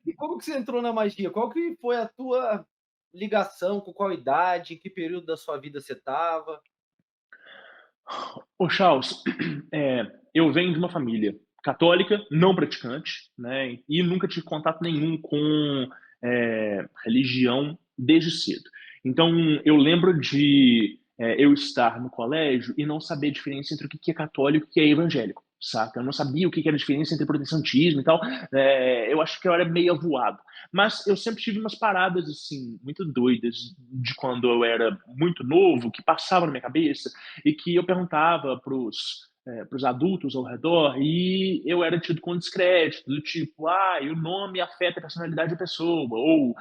E como que você entrou na magia? Qual que foi a tua ligação, com qual idade, em que período da sua vida você estava? Ô Charles, eu venho de uma família católica, não praticante, né, e nunca tive contato nenhum com, religião desde cedo. Então eu lembro de, eu estar no colégio e não saber a diferença entre o que que é católico e o que é evangélico, saca. Eu não sabia o que que era a diferença entre protestantismo e tal, eu acho que eu era meio avoado. Mas eu sempre tive umas paradas, assim, muito doidas de quando eu era muito novo, que passavam na minha cabeça, e que eu perguntava para os adultos ao redor e eu era tido com descrédito, do tipo, e o nome afeta a personalidade da pessoa, ou,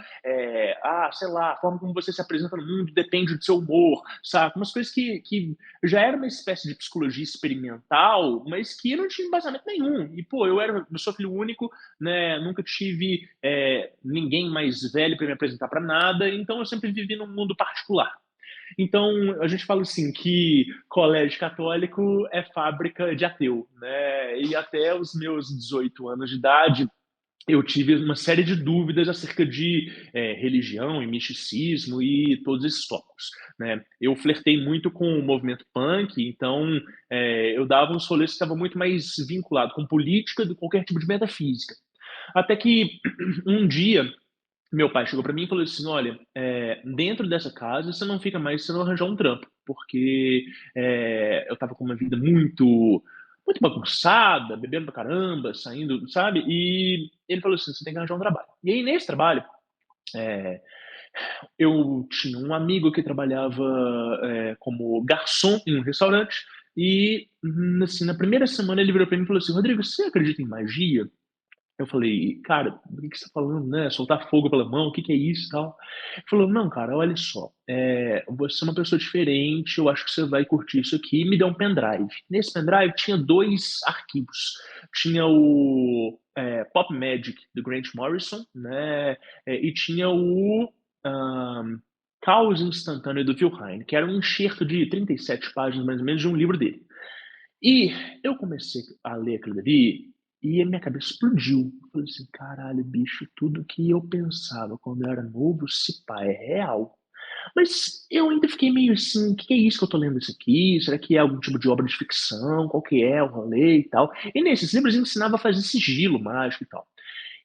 sei lá, a forma como você se apresenta no mundo depende do seu humor, sabe? Umas coisas que já era uma espécie de psicologia experimental, mas que não tinha embasamento nenhum. E, pô, eu sou filho único, né? Nunca tive ninguém mais velho para me apresentar para nada, então eu sempre vivi num mundo particular. Então, a gente fala assim que colégio católico é fábrica de ateu, né? E até os meus 18 anos de idade, eu tive uma série de dúvidas acerca de religião e misticismo e todos esses tópicos, né? Eu flertei muito com o movimento punk, então eu dava uns rolês que estavam muito mais vinculados com política do que qualquer tipo de metafísica. Até que um dia meu pai chegou para mim e falou assim: "Olha, dentro dessa casa você não fica mais se não arranjar um trampo", porque, eu estava com uma vida muito bagunçada, bebendo pra caramba, saindo, sabe, e ele falou assim: "Você tem que arranjar um trabalho". E aí nesse trabalho, eh, eu tinha um amigo que trabalhava, como garçom em um restaurante e, assim, na primeira semana ele virou para mim e falou assim: "Rodrigo, você acredita em magia?" Eu falei: "Cara, do que você tá falando, né, soltar fogo pela mão, o que que é isso e tal?" Ele falou: "Não, cara, olha só, você é uma pessoa diferente, eu acho que você vai curtir isso aqui", e me deu um pendrive. Nesse pendrive tinha 2 arquivos, tinha o, Pop Magic do Grant Morrison, né, e tinha o, hã, Caos Instantâneo do Phil Heine, que era um enxerto de 37 páginas, mais ou menos, de um livro dele. E eu comecei a ler aquilo dali e a minha cabeça explodiu. Eu falei assim: "Caralho, bicho, tudo que eu pensava quando eu era novo, se pá, é real". Mas eu ainda fiquei meio assim: "Que é isso que eu tô lendo isso aqui? Será que é algum tipo de obra de ficção? Qual que é o rolê e tal?". E nesses livros ensinava a fazer sigilo mágico e tal.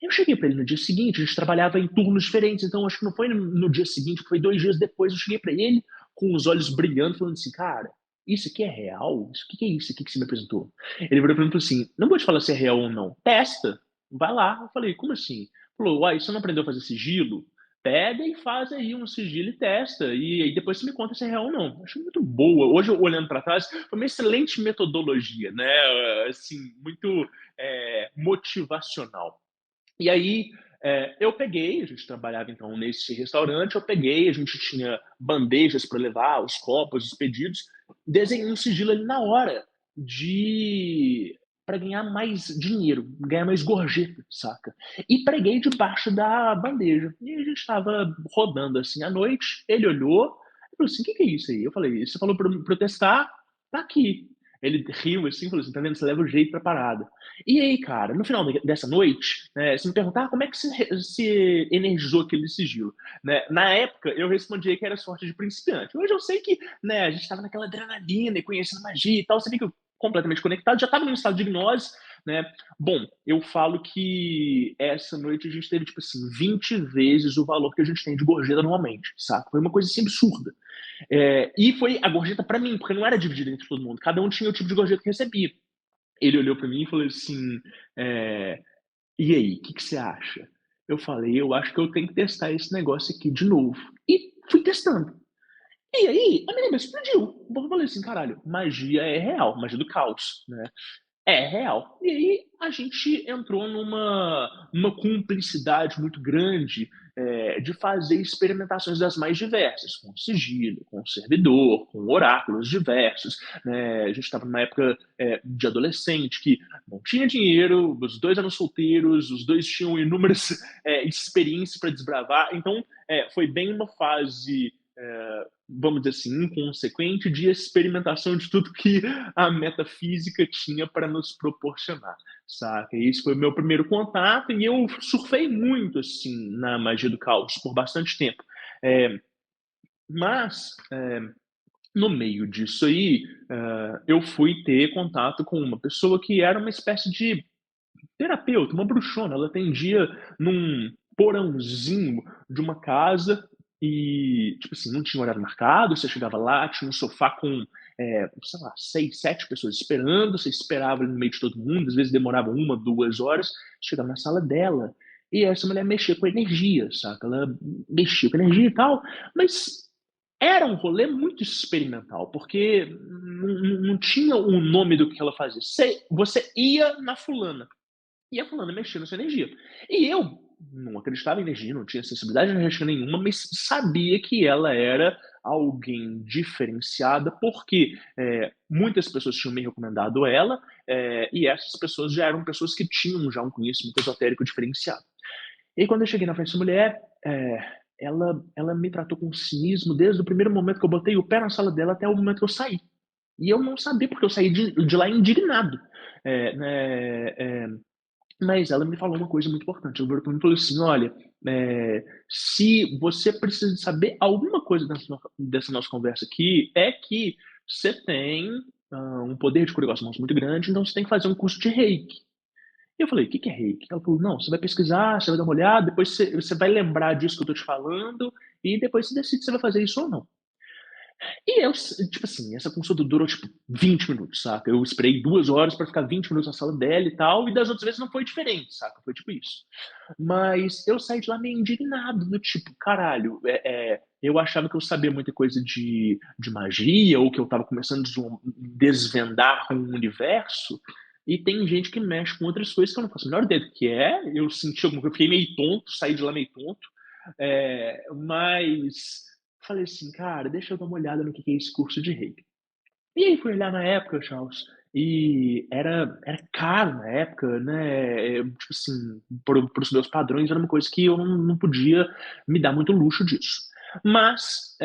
Eu cheguei pra ele no dia seguinte, a gente trabalhava em turnos diferentes, então acho que não foi no dia seguinte, foi 2 dias depois, eu cheguei pra ele com os olhos brilhando, falando assim: "Cara, isso aqui é real? Isso que é isso aqui que você me apresentou?". Ele virou pra mim e falou assim: "Não vou te falar se é real ou não, testa, vai lá". Eu falei: "Como assim?". Ele falou: "Uai, você não aprendeu a fazer sigilo? Pega e faz aí um sigilo e testa, e aí depois você me conta se é real ou não". Eu achei muito boa. Hoje, olhando pra trás, foi uma excelente metodologia, né, assim, muito, motivacional. E aí, eu peguei, a gente trabalhava então nesse restaurante, eu peguei, a gente tinha bandejas para levar, os copos, os pedidos, desenhei um sigilo ali na hora de para ganhar mais dinheiro, ganhar mais gorjeta, saca. E preguei debaixo da bandeja. E a gente estava rodando assim à noite, ele olhou e falou assim: "O que que é isso aí?". Eu falei: "Você falou para eu testar, tá aqui". Ele riu assim, falou assim: "Tá vendo, você leva o jeito pra parada". E aí, cara, no final dessa noite, você me perguntar como é que se energizou aquele sigilo, né? Na época, eu respondi que era sorte de principiante. Hoje eu sei que, né, a gente estava naquela adrenalina e conhecendo magia e tal, você fica completamente conectado, já estava num estado de gnose, né? Bom, eu falo que essa noite a gente teve, tipo assim, 20 vezes o valor que a gente tem de gorjeta normalmente, saca? Foi uma coisa assim absurda. E foi a gorjeta pra mim, porque não era dividida entre todo mundo, cada um tinha o tipo de gorjeta que recebia. Ele olhou para mim e falou assim: eh, "E aí, o que que você acha?". Eu falei: "Eu acho que eu tenho que testar esse negócio aqui de novo". E fui testando. E aí, a minha cabeça explodiu. Eu falei assim: "Caralho, magia é real, magia do caos, né". É real. E aí a gente entrou numa cumplicidade muito grande, de fazer experimentações das mais diversas, com sigilo, com servidor, com oráculos diversos, né. A gente estava numa época, de adolescente que não tinha dinheiro, os 2 eram solteiros, os 2 tinham inúmeras, experiências para desbravar, então, foi bem uma fase vamos dizer assim, inconsequente de experimentação de tudo que a metafísica tinha para nos proporcionar, saca? E esse foi o meu primeiro contato e eu surfei muito, assim, na magia do caos por bastante tempo. Eh, mas, no meio disso aí, eu fui ter contato com uma pessoa que era uma espécie de terapeuta, uma bruxona. Ela atendia num porãozinho de uma casa e, tipo assim, não tinha horário marcado, você chegava lá, tinha um sofá com, sei lá, 6, 7 pessoas esperando, você esperava ali no meio de todo mundo, às vezes demorava 1, 2 horas, chegava na sala dela, e essa mulher mexia com energia, saca? Ela mexia com energia e tal, mas era um rolê muito experimental, porque não tinha o nome do que ela fazia. Você ia na fulana, e a fulana mexia na sua energia. E eu não acreditava em energia, não tinha sensibilidade energética nenhuma, mas sabia que ela era alguém diferenciada, porque muitas pessoas tinham me recomendado ela, e essas pessoas já eram pessoas que tinham já um conhecimento esotérico diferenciado. E aí, quando eu cheguei na frente dessa mulher, ela me tratou com cinismo desde o primeiro momento que eu botei o pé na sala dela até o momento que eu saí. E eu não sabia, porque eu saí de lá indignado. Né, mas ela me falou uma coisa muito importante. Ela virou pra mim e falou assim: "Olha, se você precisa de saber alguma coisa dessa nossa conversa aqui, é que você tem, um poder de cura com as mãos muito grande, então você tem que fazer um curso de Reiki". E eu falei: "Que é Reiki?". Ela falou: "Não, você vai pesquisar, você vai dar uma olhada, depois você vai lembrar disso que eu tô te falando, e depois você decide se você vai fazer isso ou não". E eu, tipo assim, essa consulta durou, tipo, 20 minutos, saca? Eu esperei 2 horas pra ficar 20 minutos na sala dela e tal, e das outras vezes não foi diferente, saca? Foi tipo isso. Mas eu saí de lá meio indignado, do tipo, caralho, eu achava que eu sabia muita coisa de magia, ou que eu estava começando a desvendar um universo, e tem gente que mexe com outras coisas que eu não faço a menor ideia do que é. Eu senti alguma coisa, eu fiquei meio tonto, saí de lá meio tonto, mas falei assim, cara, deixa eu dar uma olhada no que é esse curso de Reiki. E aí fui olhar na época, Charles, e era caro na época, né? Tipo assim, para os meus padrões era uma coisa que eu não podia me dar muito luxo disso. Mas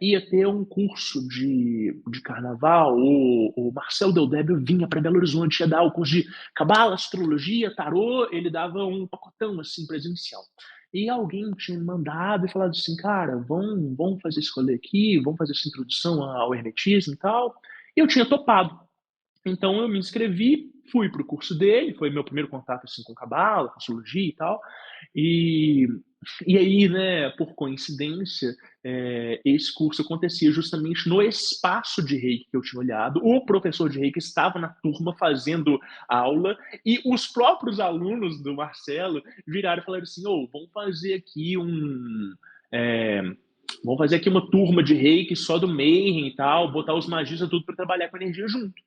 ia ter um curso de carnaval, o Marcelo Del Débio vinha para Belo Horizonte, ia dar o curso de cabala, astrologia, tarô, ele dava um pacotão assim presencial. E alguém tinha me mandado e falado assim, cara, vamos fazer esse rolê aqui, vamos fazer essa introdução ao hermetismo e tal. E eu tinha topado. Então eu me inscrevi, fui para o curso dele, foi meu primeiro contato assim com cabala, com astrologia e tal. E e aí, né, por coincidência, esse curso acontecia justamente no espaço de Reiki que eu tinha olhado. O professor de Reiki estava na turma fazendo aula e os próprios alunos do Marcelo viraram e falaram assim: "Ô, eh, vamos fazer aqui uma turma de Reiki só do Mayhem e tal, botar os magistas tudo para trabalhar com energia junto".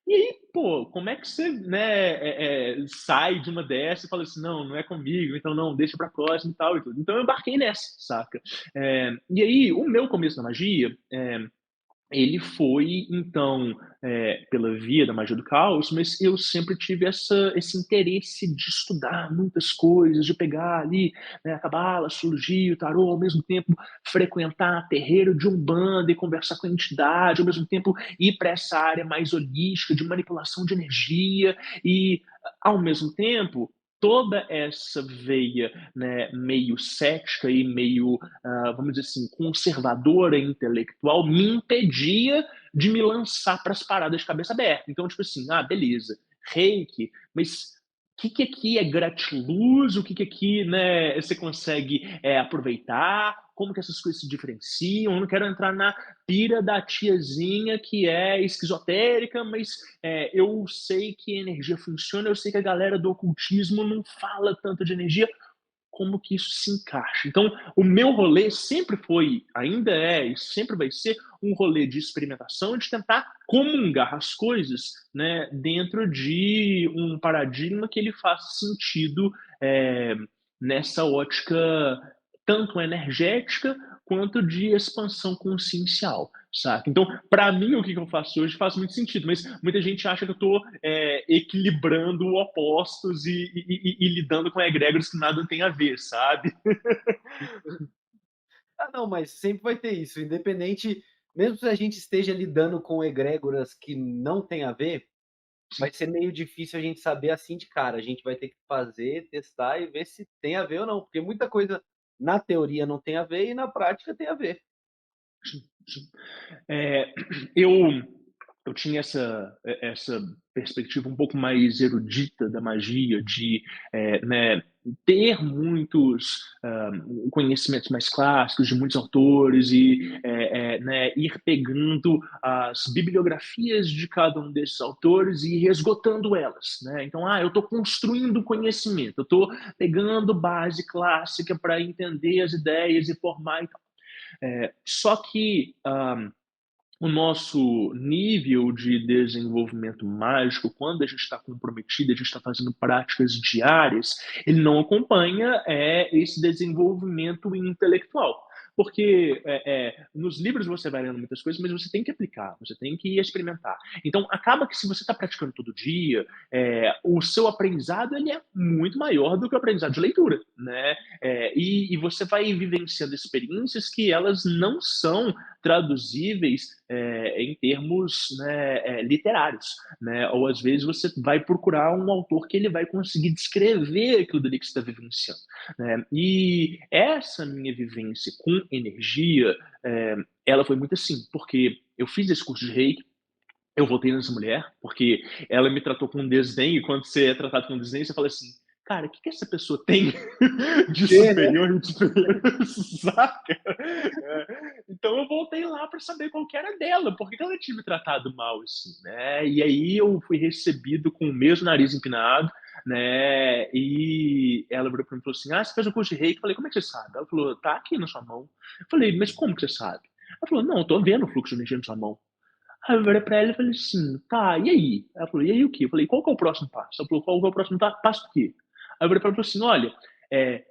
E aí, pô, como é que você, né, sai de uma dessa e fala assim: "Não, não é comigo, então não, deixa pra próxima e tal e tudo". Então eu embarquei nessa, saca. E aí, o meu começo na magia, ele foi, então, pela via da magia do caos, mas eu sempre tive esse interesse de estudar muitas coisas, de pegar ali, né, a cabala, a astrologia, o tarô, ao mesmo tempo frequentar terreiro de umbanda e conversar com a entidade, ao mesmo tempo ir para essa área mais holística de manipulação de energia e, ao mesmo tempo, toda essa veia, né, meio cética e meio, vamos dizer assim, conservadora e intelectual, me impedia de me lançar para as paradas de cabeça aberta. Então, tipo assim, ah, beleza, reiki, mas que aqui é gratiluz, o que aqui, né, você consegue aproveitar, como que essas coisas se diferenciam, eu não quero entrar na pira da tiazinha que é esquizotérica, mas eu sei que energia funciona, eu sei que a galera do ocultismo não fala tanto de energia, como que isso se encaixa. Então, o meu rolê sempre foi, ainda é e sempre vai ser um rolê de experimentação, de tentar comungar as coisas, né, dentro de um paradigma que ele faça sentido nessa ótica tanto energética quanto de expansão consciencial, saca? Então, para mim, o que eu faço hoje faz muito sentido, mas muita gente acha que eu estou equilibrando opostos e lidando com egregores que nada tem a ver, sabe? Ah, não, mas sempre vai ter isso, independente, mesmo se a gente esteja lidando com egrégoras que não tem a ver, vai ser meio difícil a gente saber assim de cara. A gente vai ter que fazer, testar e ver se tem a ver ou não, porque muita coisa na teoria não tem a ver e na prática tem a ver. É, eu eu tinha essa perspectiva um pouco mais erudita da magia, de né, ter muitos conhecimentos mais clássicos de muitos autores e né, ir pegando as bibliografias de cada um desses autores e ir esgotando elas. Né? Então, eu estou construindo conhecimento, eu estou pegando base clássica para entender as ideias e formar. Só que o nosso nível de desenvolvimento mágico, quando a gente está comprometido, a gente está fazendo práticas diárias, ele não acompanha esse desenvolvimento intelectual. Porque nos livros você vai lendo muitas coisas, mas você tem que aplicar, você tem que experimentar. Então, acaba que se você está praticando todo dia, o seu aprendizado ele é muito maior do que o aprendizado de leitura. Né? E você vai vivenciando experiências que elas não são traduzíveis em termos né, literários, né? Ou às vezes você vai procurar um autor que ele vai conseguir descrever aquilo dali que você está vivenciando, né? E essa minha vivência com energia, ela foi muito assim, porque eu fiz esse curso de Reiki, eu voltei nessa mulher, porque ela me tratou com desdém, e quando você é tratado com desdém, você fala assim, cara, o que, que essa pessoa tem de Ter, né? superior e de superior, saca? Então eu voltei lá para saber qual que era dela, por que que ela tinha me tratado mal, assim, né? E aí eu fui recebido com o mesmo nariz empinado, né? E ela virou para mim e falou assim, você fez o curso de reiki? Eu falei, como é que você sabe? Ela falou, tá aqui na sua mão. Eu falei, mas como que você sabe? Ela falou, não, eu tô vendo o fluxo de energia na sua mão. Aí eu virei pra ela e falei assim, tá, e aí? Ela falou, e aí o quê? Eu falei, qual que é o próximo passo? Ela falou, qual que é o próximo passo do quê? Aí eu virei pra ela e falei assim, olha,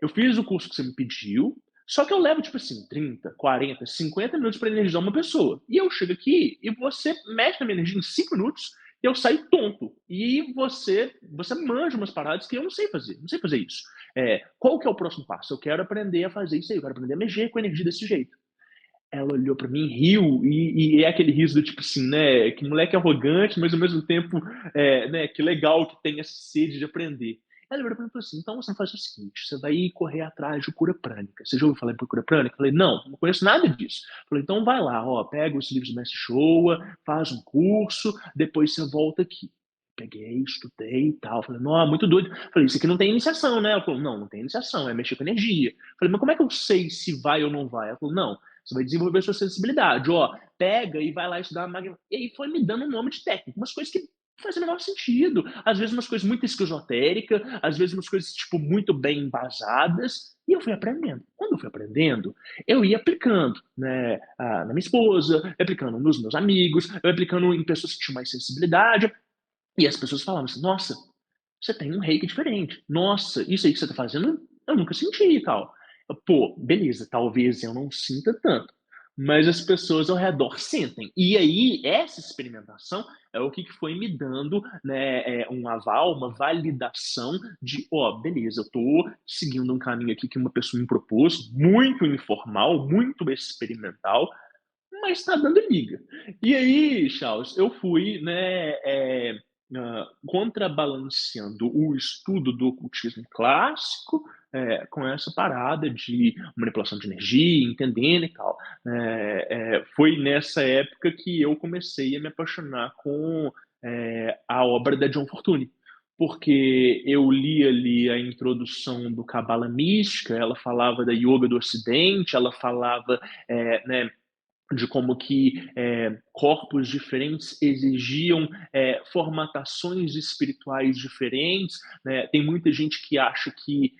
eu fiz o curso que você me pediu, só que eu levo, tipo assim, 30, 40, 50 minutos para energizar uma pessoa. E eu chego aqui e você mexe na minha energia em 5 minutos e eu saio tonto. E você manja umas paradas que eu não sei fazer, não sei fazer isso. Qual que é o próximo passo? Eu quero aprender a fazer isso aí, eu quero aprender a mexer com a energia desse jeito. Ela olhou pra mim, riu, e é aquele riso do tipo assim, né? Que moleque arrogante, mas ao mesmo tempo, né? Que legal que tem essa sede de aprender. Ela olhou pra mim e falou assim: então você faz o seguinte, você vai correr atrás de cura prânica. Você já ouviu falar em cura prânica? Eu falei: não conheço nada disso. Eu falei: então vai lá, ó, pega os livros do Mestre Showa, faz um curso, depois você volta aqui. Peguei, estudei e tal. Falei, não, muito doido. Falei, isso aqui não tem iniciação, né? Ela falou, não tem iniciação, é mexer com energia. Falei, mas como é que eu sei se vai ou não vai? Ela falou, não, você vai desenvolver sua sensibilidade, ó, pega e vai lá estudar magma. E aí foi me dando um nome de técnica, umas coisas que não fazem o menor sentido. Às vezes umas coisas muito esotéricas, às vezes umas coisas, tipo, muito bem embasadas. E eu fui aprendendo. Quando eu fui aprendendo, eu ia aplicando, né, na minha esposa, aplicando nos meus amigos, eu aplicando em pessoas que tinham mais sensibilidade. E as pessoas falavam assim, nossa, você tem um reiki diferente. Nossa, isso aí que você tá fazendo, eu nunca senti e tal. Pô, beleza, talvez eu não sinta tanto, mas as pessoas ao redor sentem. E aí, essa experimentação é o que foi me dando né, um aval, uma validação de, ó, beleza, eu tô seguindo um caminho aqui que uma pessoa me propôs, muito informal, muito experimental, mas está dando liga. E aí, Charles, eu fui, né, contrabalanceando o estudo do ocultismo clássico com essa parada de manipulação de energia, entendendo e tal. Foi nessa época que eu comecei a me apaixonar com a obra da John Fortune. Porque eu li ali a introdução do Cabala Mística, ela falava da yoga do Ocidente, ela falava né, de como que corpos diferentes exigiam formatações espirituais diferentes. Né? Tem muita gente que acha que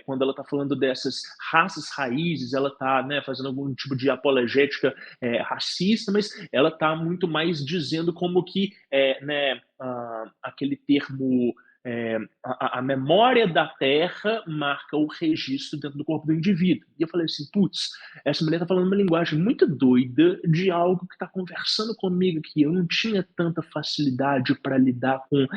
quando ela está falando dessas raças raízes, ela está né, fazendo algum tipo de apologética racista, mas ela está muito mais dizendo como que né, aquele termo a memória da Terra marca o registro dentro do corpo do indivíduo. E eu falei assim, putz, essa mulher está falando uma linguagem muito doida de algo que está conversando comigo que eu não tinha tanta facilidade para lidar com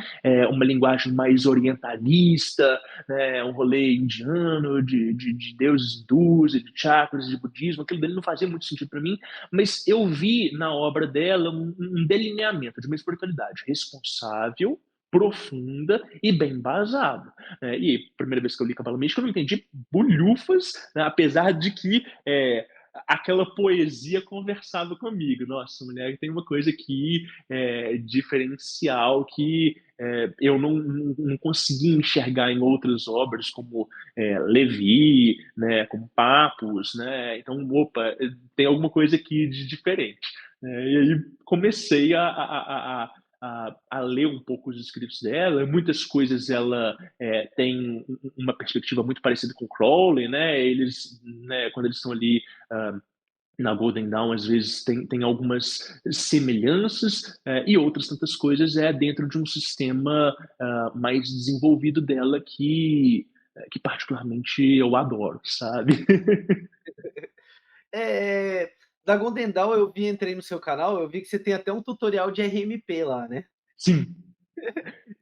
uma linguagem mais orientalista, né, um rolê indiano, de deuses hindus, de chakras, de budismo, aquilo dele não fazia muito sentido para mim, mas eu vi na obra dela um delineamento de uma espiritualidade responsável, profunda e bem embasada. E a primeira vez que eu li Cabala Mística, eu não entendi bolhufas, né, apesar de que aquela poesia conversava comigo. Nossa, mulher tem uma coisa aqui diferencial que eu não consegui enxergar em outras obras, como Levi, né, como Papos, né? Então, opa, tem alguma coisa aqui de diferente. E aí comecei a ler um pouco os escritos dela. Muitas coisas ela tem uma perspectiva muito parecida com Crowley, né? Eles, né, quando eles estão ali na Golden Dawn, às vezes tem algumas semelhanças e outras tantas coisas dentro de um sistema mais desenvolvido dela que particularmente eu adoro, sabe? É, da Golden Dawn eu vi, entrei no seu canal, eu vi que você tem até um tutorial de RMP lá, né? Sim,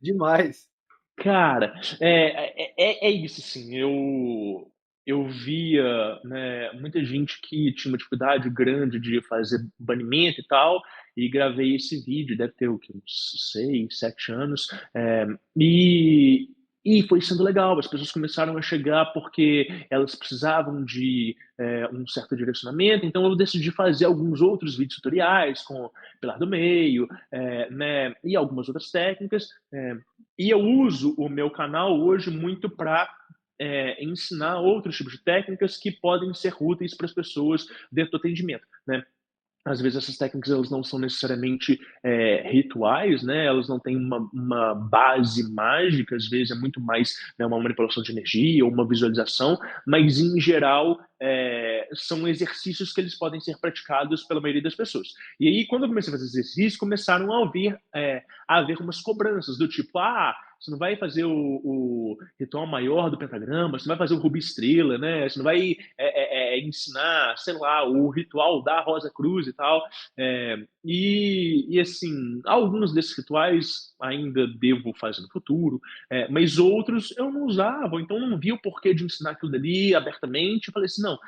Demais. cara, é isso, assim. Eu via, né, muita gente que tinha uma dificuldade grande de fazer banimento e tal, e gravei esse vídeo, deve ter o quê, uns 6, 7 anos, e, e foi sendo legal. As pessoas começaram a chegar porque elas precisavam de um certo direcionamento, então eu decidi fazer alguns outros vídeos tutoriais com Pilar do Meio, né, e algumas outras técnicas. E eu uso o meu canal hoje muito para ensinar outros tipos de técnicas que podem ser úteis para as pessoas dentro do atendimento, né? Às vezes essas técnicas elas não são necessariamente rituais, né? Elas não têm uma base mágica, às vezes é muito mais, né, uma manipulação de energia ou uma visualização, mas em geral são exercícios que eles podem ser praticados pela maioria das pessoas. E aí, quando eu comecei a fazer exercícios, começaram a haver umas cobranças do tipo, você não vai fazer o ritual maior do pentagrama, você não vai fazer o rubi estrela, né? Você não vai ensinar, sei lá, o ritual da Rosa Cruz e tal. Assim, alguns desses rituais ainda devo fazer no futuro, mas outros eu não usava, então não vi o porquê de ensinar aquilo dali abertamente. Eu falei assim, não,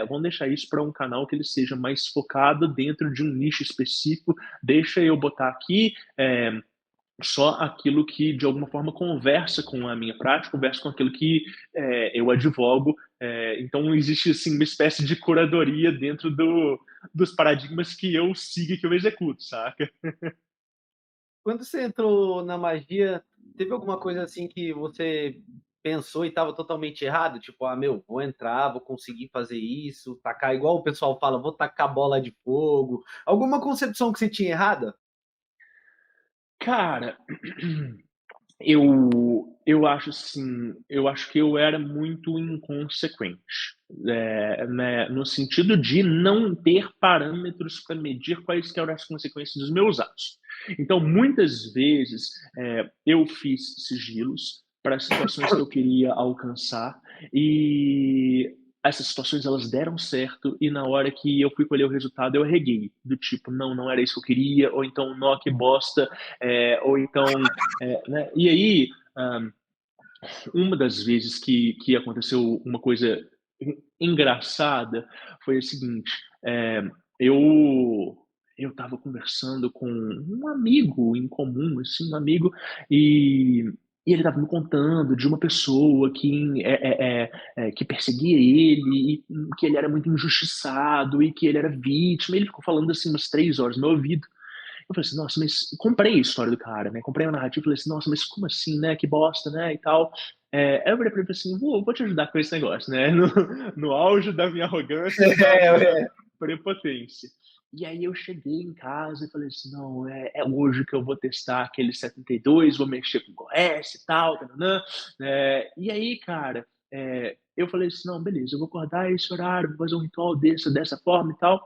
vamos deixar isso para um canal que ele seja mais focado dentro de um nicho específico, deixa eu botar aqui só aquilo que de alguma forma conversa com a minha prática, conversa com aquilo que eu advogo. Então existe assim uma espécie de curadoria dentro dos paradigmas que eu sigo e que eu executo, saca? Quando você entrou na magia, teve alguma coisa assim que você pensou e estava totalmente errado? Tipo, meu, vou entrar, vou conseguir fazer isso, tacar, igual o pessoal fala, vou tacar bola de fogo. Alguma concepção que você tinha errada? Cara, eu acho assim, eu acho que eu era muito inconsequente, né, no sentido de não ter parâmetros para medir quais que eram as consequências dos meus atos. Então, muitas vezes, eu fiz sigilos para situações que eu queria alcançar e essas situações elas deram certo e na hora que eu fui colher o resultado eu reguei, do tipo, não, não era isso que eu queria, ou então, nó, que bosta, ou então né? E aí, uma das vezes que aconteceu uma coisa engraçada foi a seguinte: eu eu estava conversando com um amigo em comum, assim, um amigo, e, e ele estava me contando de uma pessoa que perseguia ele, e que ele era muito injustiçado e que ele era vítima. Ele ficou falando assim umas 3 horas no meu ouvido. Eu falei assim, nossa, mas comprei a história do cara, né? Comprei a narrativa e falei assim, nossa, mas como assim, né? Que bosta, né? E tal. Aí eu falei pra ele assim, vou te ajudar com esse negócio, né? No auge da minha arrogância e da minha prepotência. E aí eu cheguei em casa e falei assim, não, é hoje que eu vou testar aquele 72, vou mexer com o OS e tal, tananã. E aí, cara, eu falei assim, não, beleza, eu vou acordar esse horário, vou fazer um ritual dessa forma e tal.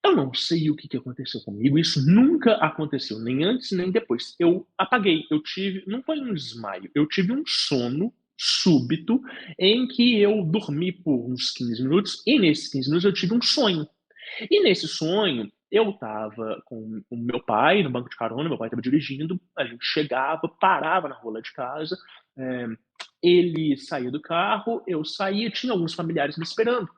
Eu não sei o que que aconteceu comigo, isso nunca aconteceu, nem antes nem depois. Eu apaguei, eu tive, não foi um desmaio, eu tive um sono súbito em que eu dormi por uns 15 minutos e nesses 15 minutos eu tive um sonho. E nesse sonho, eu estava com o meu pai no banco de carona, meu pai estava dirigindo, a gente chegava, parava na rua lá de casa, eh, ele saía do carro, eu saía, tinha alguns familiares me esperando.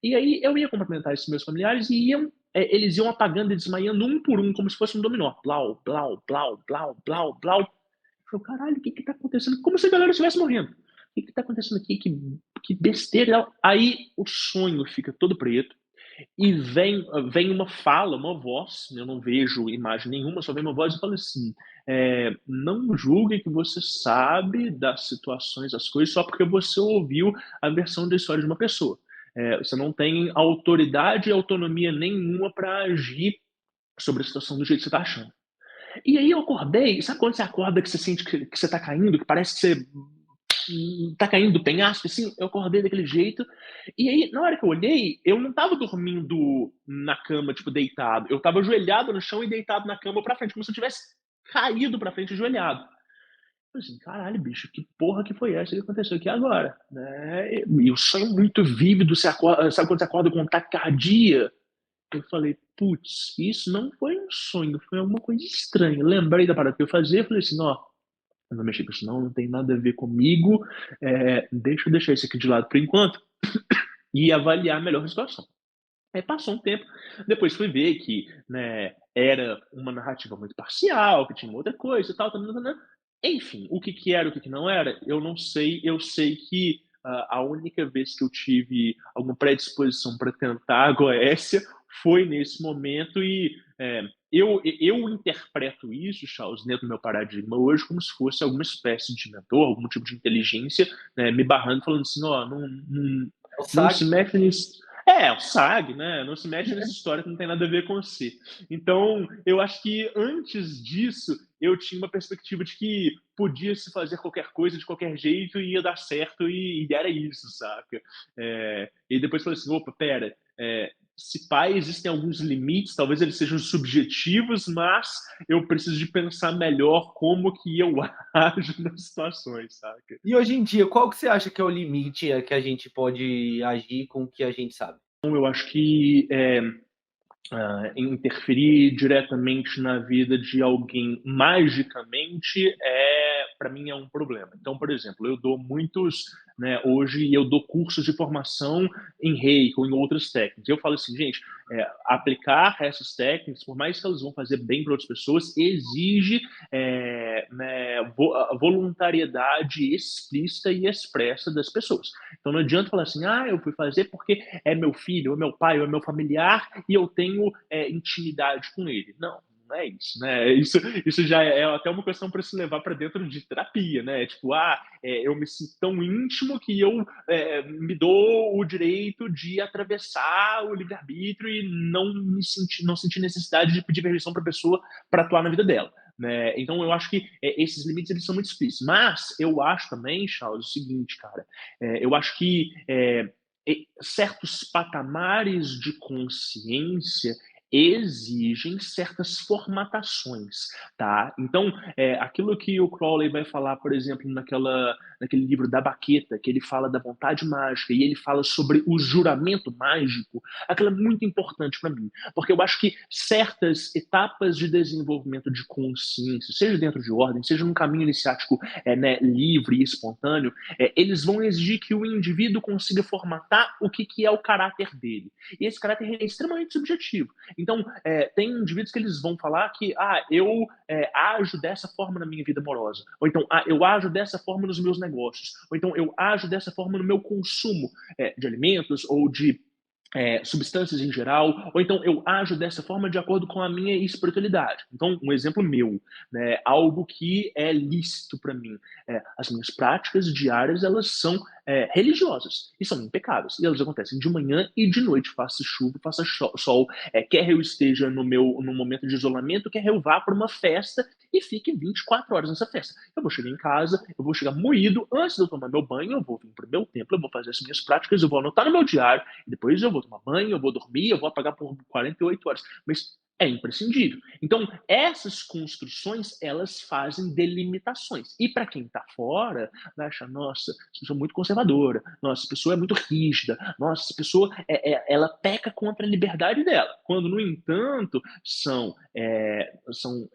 E aí eu ia cumprimentar esses meus familiares e eles iam apagando e desmaiando um por um, como se fosse um dominó. Blau, blau, blau, blau, blau, blau. Eu falei, caralho, o que que tá acontecendo? Como se a galera estivesse morrendo. O que que tá acontecendo aqui? Que besteira. Aí o sonho fica todo preto e vem uma fala, uma voz, eu não vejo imagem nenhuma, só vem uma voz e fala assim: não julgue que você sabe das situações, das coisas, só porque você ouviu a versão da história de uma pessoa. Você não tem autoridade e autonomia nenhuma para agir sobre a situação do jeito que você está achando. E aí eu acordei, sabe quando você acorda que você sente que você está caindo, que parece que você tá caindo do penhasco, assim, eu acordei daquele jeito. E aí, na hora que eu olhei, eu não tava dormindo na cama, tipo, deitado. Eu tava ajoelhado no chão e deitado na cama pra frente, como se eu tivesse caído pra frente ajoelhado. Eu falei assim, caralho, bicho, que porra que foi essa que aconteceu aqui agora? Né? E o sonho muito vívido, você acorda, sabe quando você acorda com taquicardia? Eu falei, putz, isso não foi um sonho, foi alguma coisa estranha. Lembrei da parada que eu fazia, falei assim, ó, eu não mexi com isso não, não tem nada a ver comigo, deixa eu deixar isso aqui de lado por enquanto e avaliar melhor a situação. Aí passou um tempo, depois fui ver que, né, era uma narrativa muito parcial, que tinha outra coisa e tal, enfim, o que que era, o que que não era, eu não sei, eu sei que a única vez que eu tive alguma predisposição para tentar a Goécia foi nesse momento e eu interpreto isso, Charles, dentro do meu paradigma hoje, como se fosse alguma espécie de mentor, algum tipo de inteligência, né, me barrando, falando assim, ó, É o não SAG. se mete nisso. O SAG, né? Não se mete nessa história que não tem nada a ver com você. Então, eu acho que antes disso, eu tinha uma perspectiva de que podia se fazer qualquer coisa de qualquer jeito e ia dar certo e era isso, saca? E depois falei assim, opa, pera, se pá, existem alguns limites, talvez eles sejam subjetivos, mas eu preciso de pensar melhor como que eu ajo nas situações, saca? E hoje em dia, qual que você acha que é o limite que a gente pode agir com o que a gente sabe? Então, eu acho que interferir diretamente na vida de alguém magicamente para mim é um problema. Então, por exemplo, eu dou muitos, né, hoje eu dou cursos de formação em Reiki ou em outras técnicas. Eu falo assim, gente, aplicar essas técnicas, por mais que elas vão fazer bem para outras pessoas, exige né, voluntariedade explícita e expressa das pessoas. Então não adianta falar assim, eu fui fazer porque é meu filho, ou meu pai, ou é meu familiar e eu tenho intimidade com ele. Não, não é isso, né? Isso já é até uma questão para se levar para dentro de terapia, né? Tipo, eu me sinto tão íntimo que eu me dou o direito de atravessar o livre-arbítrio e não sentir necessidade de pedir permissão para a pessoa para atuar na vida dela. Né? Então eu acho que esses limites eles são muito explícitos. Mas eu acho também, Charles, o seguinte, cara, eu acho que certos patamares de consciência exigem certas formatações, tá? Então, aquilo que o Crowley vai falar, por exemplo, naquele livro da Baqueta, que ele fala da vontade mágica e ele fala sobre o juramento mágico, aquilo é muito importante para mim, porque eu acho que certas etapas de desenvolvimento de consciência, seja dentro de ordem, seja num caminho iniciático né, livre e espontâneo, eles vão exigir que o indivíduo consiga formatar o que, que é o caráter dele. E esse caráter é extremamente subjetivo. Então, tem indivíduos que eles vão falar que, eu ajo dessa forma na minha vida amorosa. Ou então, eu ajo dessa forma nos meus negócios. Ou então, eu ajo dessa forma no meu consumo de alimentos ou de substâncias em geral, ou então eu ajo dessa forma de acordo com a minha espiritualidade. Então, um exemplo meu, né, algo que é lícito para mim. As minhas práticas diárias, elas são religiosas e são impecáveis. E elas acontecem de manhã e de noite, faça chuva, faça sol, quer eu esteja no momento de isolamento, quer eu vá para uma festa e fique 24 horas nessa festa. Eu vou chegar em casa, eu vou chegar moído, antes de eu tomar meu banho, eu vou vir para o meu templo, eu vou fazer as minhas práticas, eu vou anotar no meu diário, e depois eu vou tomar banho, eu vou dormir, eu vou apagar por 48 horas. Mas é imprescindível. Então, essas construções, elas fazem delimitações. E para quem está fora, vai achar, nossa, essa pessoa é muito conservadora, nossa, essa pessoa é muito rígida, nossa, essa pessoa, ela peca contra a liberdade dela. Quando, no entanto, são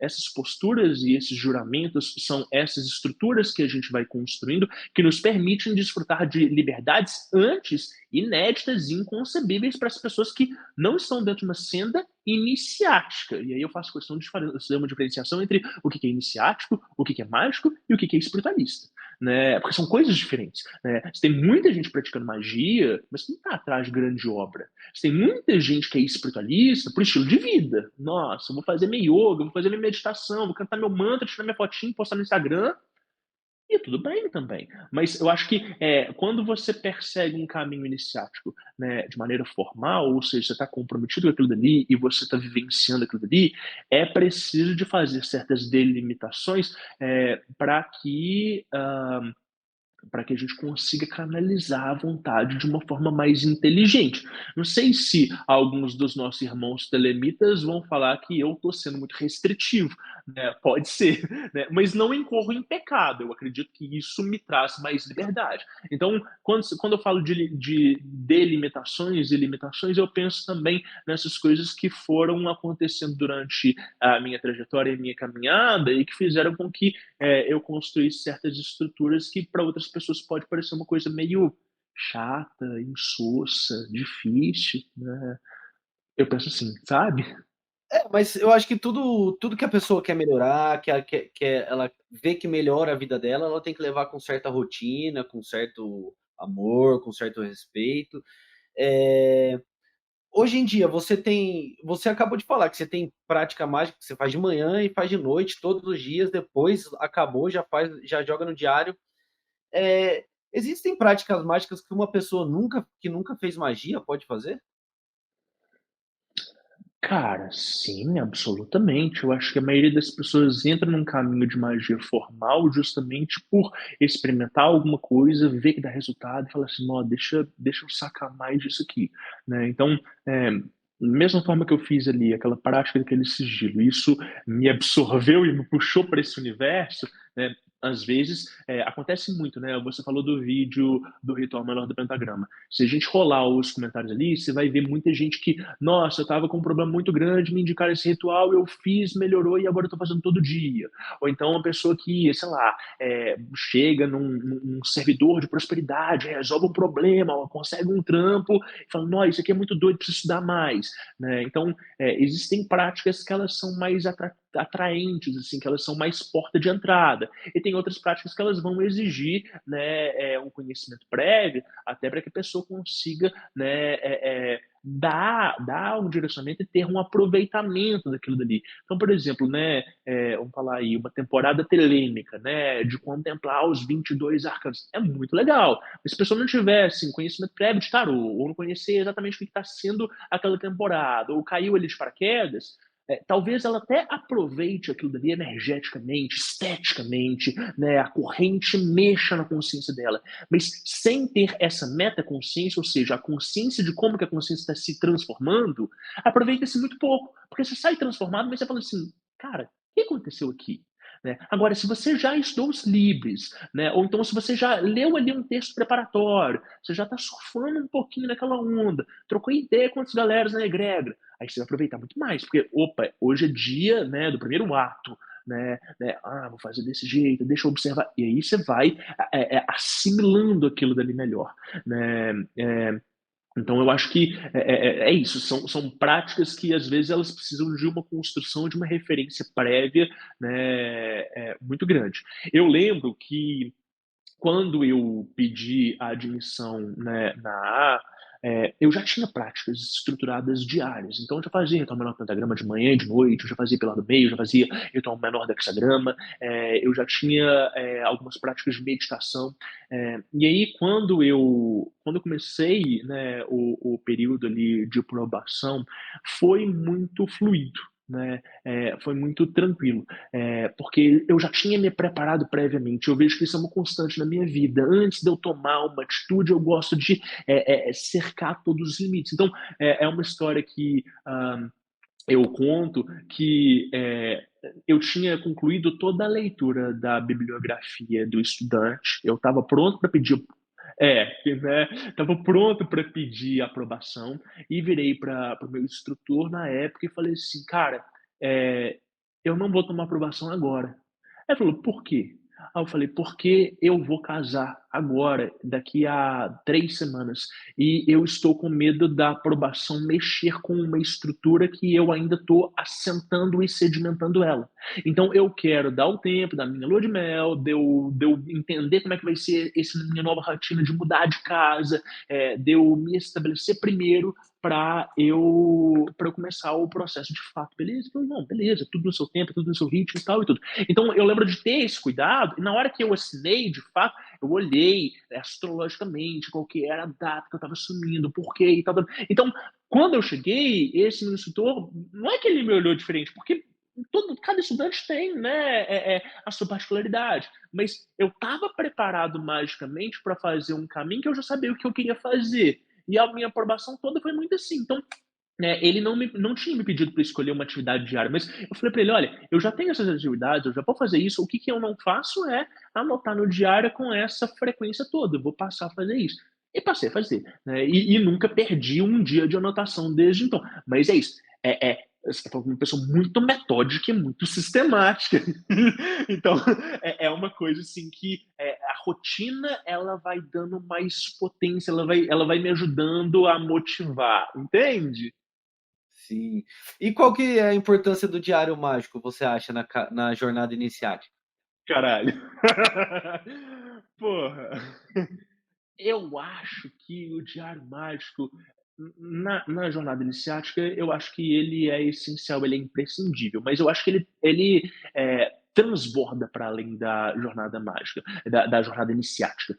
essas posturas e esses juramentos, são essas estruturas que a gente vai construindo que nos permitem desfrutar de liberdades antes inéditas e inconcebíveis para as pessoas que não estão dentro de uma senda iniciática. E aí eu faço questão de fazer uma diferenciação entre o que é iniciático, o que é mágico e o que é espiritualista. Né? Porque são coisas diferentes. Né? Você tem muita gente praticando magia, mas que não está atrás de grande obra. Você tem muita gente que é espiritualista por estilo de vida. Nossa, eu vou fazer meu yoga, vou fazer minha meditação, vou cantar meu mantra, tirar minha fotinha, postar no Instagram. E tudo bem também. Mas eu acho que quando você persegue um caminho iniciático, né, de maneira formal, ou seja, você está comprometido com aquilo dali e você está vivenciando aquilo dali, é preciso de fazer certas delimitações para que a gente consiga canalizar a vontade de uma forma mais inteligente. Não sei se alguns dos nossos irmãos telemitas vão falar que eu estou sendo muito restritivo, né? Pode ser, né? Mas não incorro em pecado. Eu acredito que isso me traz mais liberdade. Então, quando eu falo de delimitações e limitações, eu penso também nessas coisas que foram acontecendo durante a minha trajetória e minha caminhada e que fizeram com que eu construí certas estruturas que para outras pessoas pode parecer uma coisa meio chata, insossa, difícil, né? Eu penso assim, sabe? Mas eu acho que tudo que a pessoa quer melhorar, ela vê que melhora a vida dela, ela tem que levar com certa rotina, com certo amor, com certo respeito. Eh, Hoje em dia você acabou de falar que você tem prática mágica que você faz de manhã e faz de noite todos os dias, depois acabou, já joga no diário. Existem práticas mágicas que uma pessoa que nunca fez magia pode fazer? Cara, sim, absolutamente. Eu acho que a maioria das pessoas entra num caminho de magia formal justamente por experimentar alguma coisa, ver que dá resultado e falar assim, ó, deixa eu sacar mais disso aqui, né? Então, da mesma forma que eu fiz ali, aquela prática daquele sigilo, isso me absorveu e me puxou para esse universo, né? Às vezes acontece muito, né? Você falou do vídeo do ritual menor do pentagrama. Se a gente rolar os comentários ali, você vai ver muita gente que nossa, eu estava com um problema muito grande, me indicaram esse ritual, eu fiz, melhorou e agora eu estou fazendo todo dia. Ou então uma pessoa que, sei lá, chega num servidor de prosperidade, resolve um problema, ou consegue um trampo, e fala, nossa, isso aqui é muito doido, preciso estudar mais. Né? Então, existem práticas que elas são mais atraentes, assim, que elas são mais porta de entrada. E tem outras práticas que elas vão exigir né, um conhecimento prévio, até para que a pessoa consiga né, dar um direcionamento e ter um aproveitamento daquilo dali. Então, por exemplo, né, vamos falar aí, uma temporada telêmica, né, de contemplar os 22 arcanos, é muito legal. Mas se a pessoa não tiver assim, conhecimento prévio de tarô, ou não conhecer exatamente o que está sendo aquela temporada, ou caiu ali de paraquedas, talvez ela até aproveite aquilo dali energeticamente, esteticamente, né, a corrente mexa na consciência dela, mas sem ter essa metaconsciência, ou seja, a consciência de como que a consciência está se transformando, aproveita-se muito pouco, porque você sai transformado, mas você fala assim, cara, o que aconteceu aqui? Né? Agora, se você já estudou os livros, né? Ou então se você já leu ali um texto preparatório, você já está surfando um pouquinho naquela onda, trocou ideia com outras galeras na egrégora, aí você vai aproveitar muito mais, porque, opa, hoje é dia né, do primeiro ato, vou fazer desse jeito, deixa eu observar, e aí você vai assimilando aquilo dali melhor, né? Então eu acho que é isso, são práticas que às vezes elas precisam de uma construção, de uma referência prévia, né, muito grande. Eu lembro que quando eu pedi a admissão né, eu já tinha práticas estruturadas diárias, então eu já fazia ritual menor pentagrama de manhã e de noite, eu já fazia pilar do meio, eu já fazia ritual menor do hexagrama, eu já tinha algumas práticas de meditação. E aí, quando eu comecei, né, o período ali de probação, foi muito fluido, né? Foi muito tranquilo, porque eu já tinha me preparado previamente. Eu vejo que isso é uma constante na minha vida. Antes de eu tomar uma atitude, eu gosto de cercar todos os limites. Então, é uma história que eu conto que eu tinha concluído toda a leitura da bibliografia do estudante, eu estava pronto para pedir, né, estava pronto para pedir aprovação e virei para o meu instrutor na época e falei assim, cara, é, eu não vou tomar aprovação agora. Aí ele falou, por quê? Aí eu falei, porque eu vou casar agora, daqui a 3 semanas. E eu estou com medo da aprovação mexer com uma estrutura que eu ainda estou assentando e sedimentando ela. Então eu quero dar o tempo da minha lua de mel, de eu entender como é que vai ser essa minha nova rotina de mudar de casa, de eu me estabelecer primeiro para eu começar o processo de fato. Beleza? Eu falei, não, beleza, tudo no seu tempo, tudo no seu ritmo e tal e tudo. Então eu lembro de ter esse cuidado, e na hora que eu assinei, de fato, eu olhei astrologicamente qual que era a data que eu estava assumindo, por quê e tal. Então, quando eu cheguei, esse meu instrutor, não é que ele me olhou diferente, porque cada estudante tem, né, a sua particularidade, mas eu estava preparado magicamente para fazer um caminho que eu já sabia o que eu queria fazer. E a minha aprovação toda foi muito assim. Então, ele não tinha me pedido para escolher uma atividade diária, mas eu falei para ele: olha, eu já tenho essas atividades, eu já vou fazer isso, o que, que eu não faço é anotar no diário com essa frequência toda, eu vou passar a fazer isso. E passei a fazer, né? E nunca perdi um dia de anotação desde então. Mas é isso. Você está falando de uma pessoa muito metódica e muito sistemática. Então, é uma coisa assim que a rotina ela vai dando mais potência, ela vai me ajudando a motivar, entende? Sim. E qual que é a importância do diário mágico, você acha, na jornada iniciática? Caralho. Porra. Eu acho que o diário mágico, na jornada iniciática, eu acho que ele é essencial, ele é imprescindível, mas eu acho que ele transborda para além da jornada mágica, da jornada iniciática,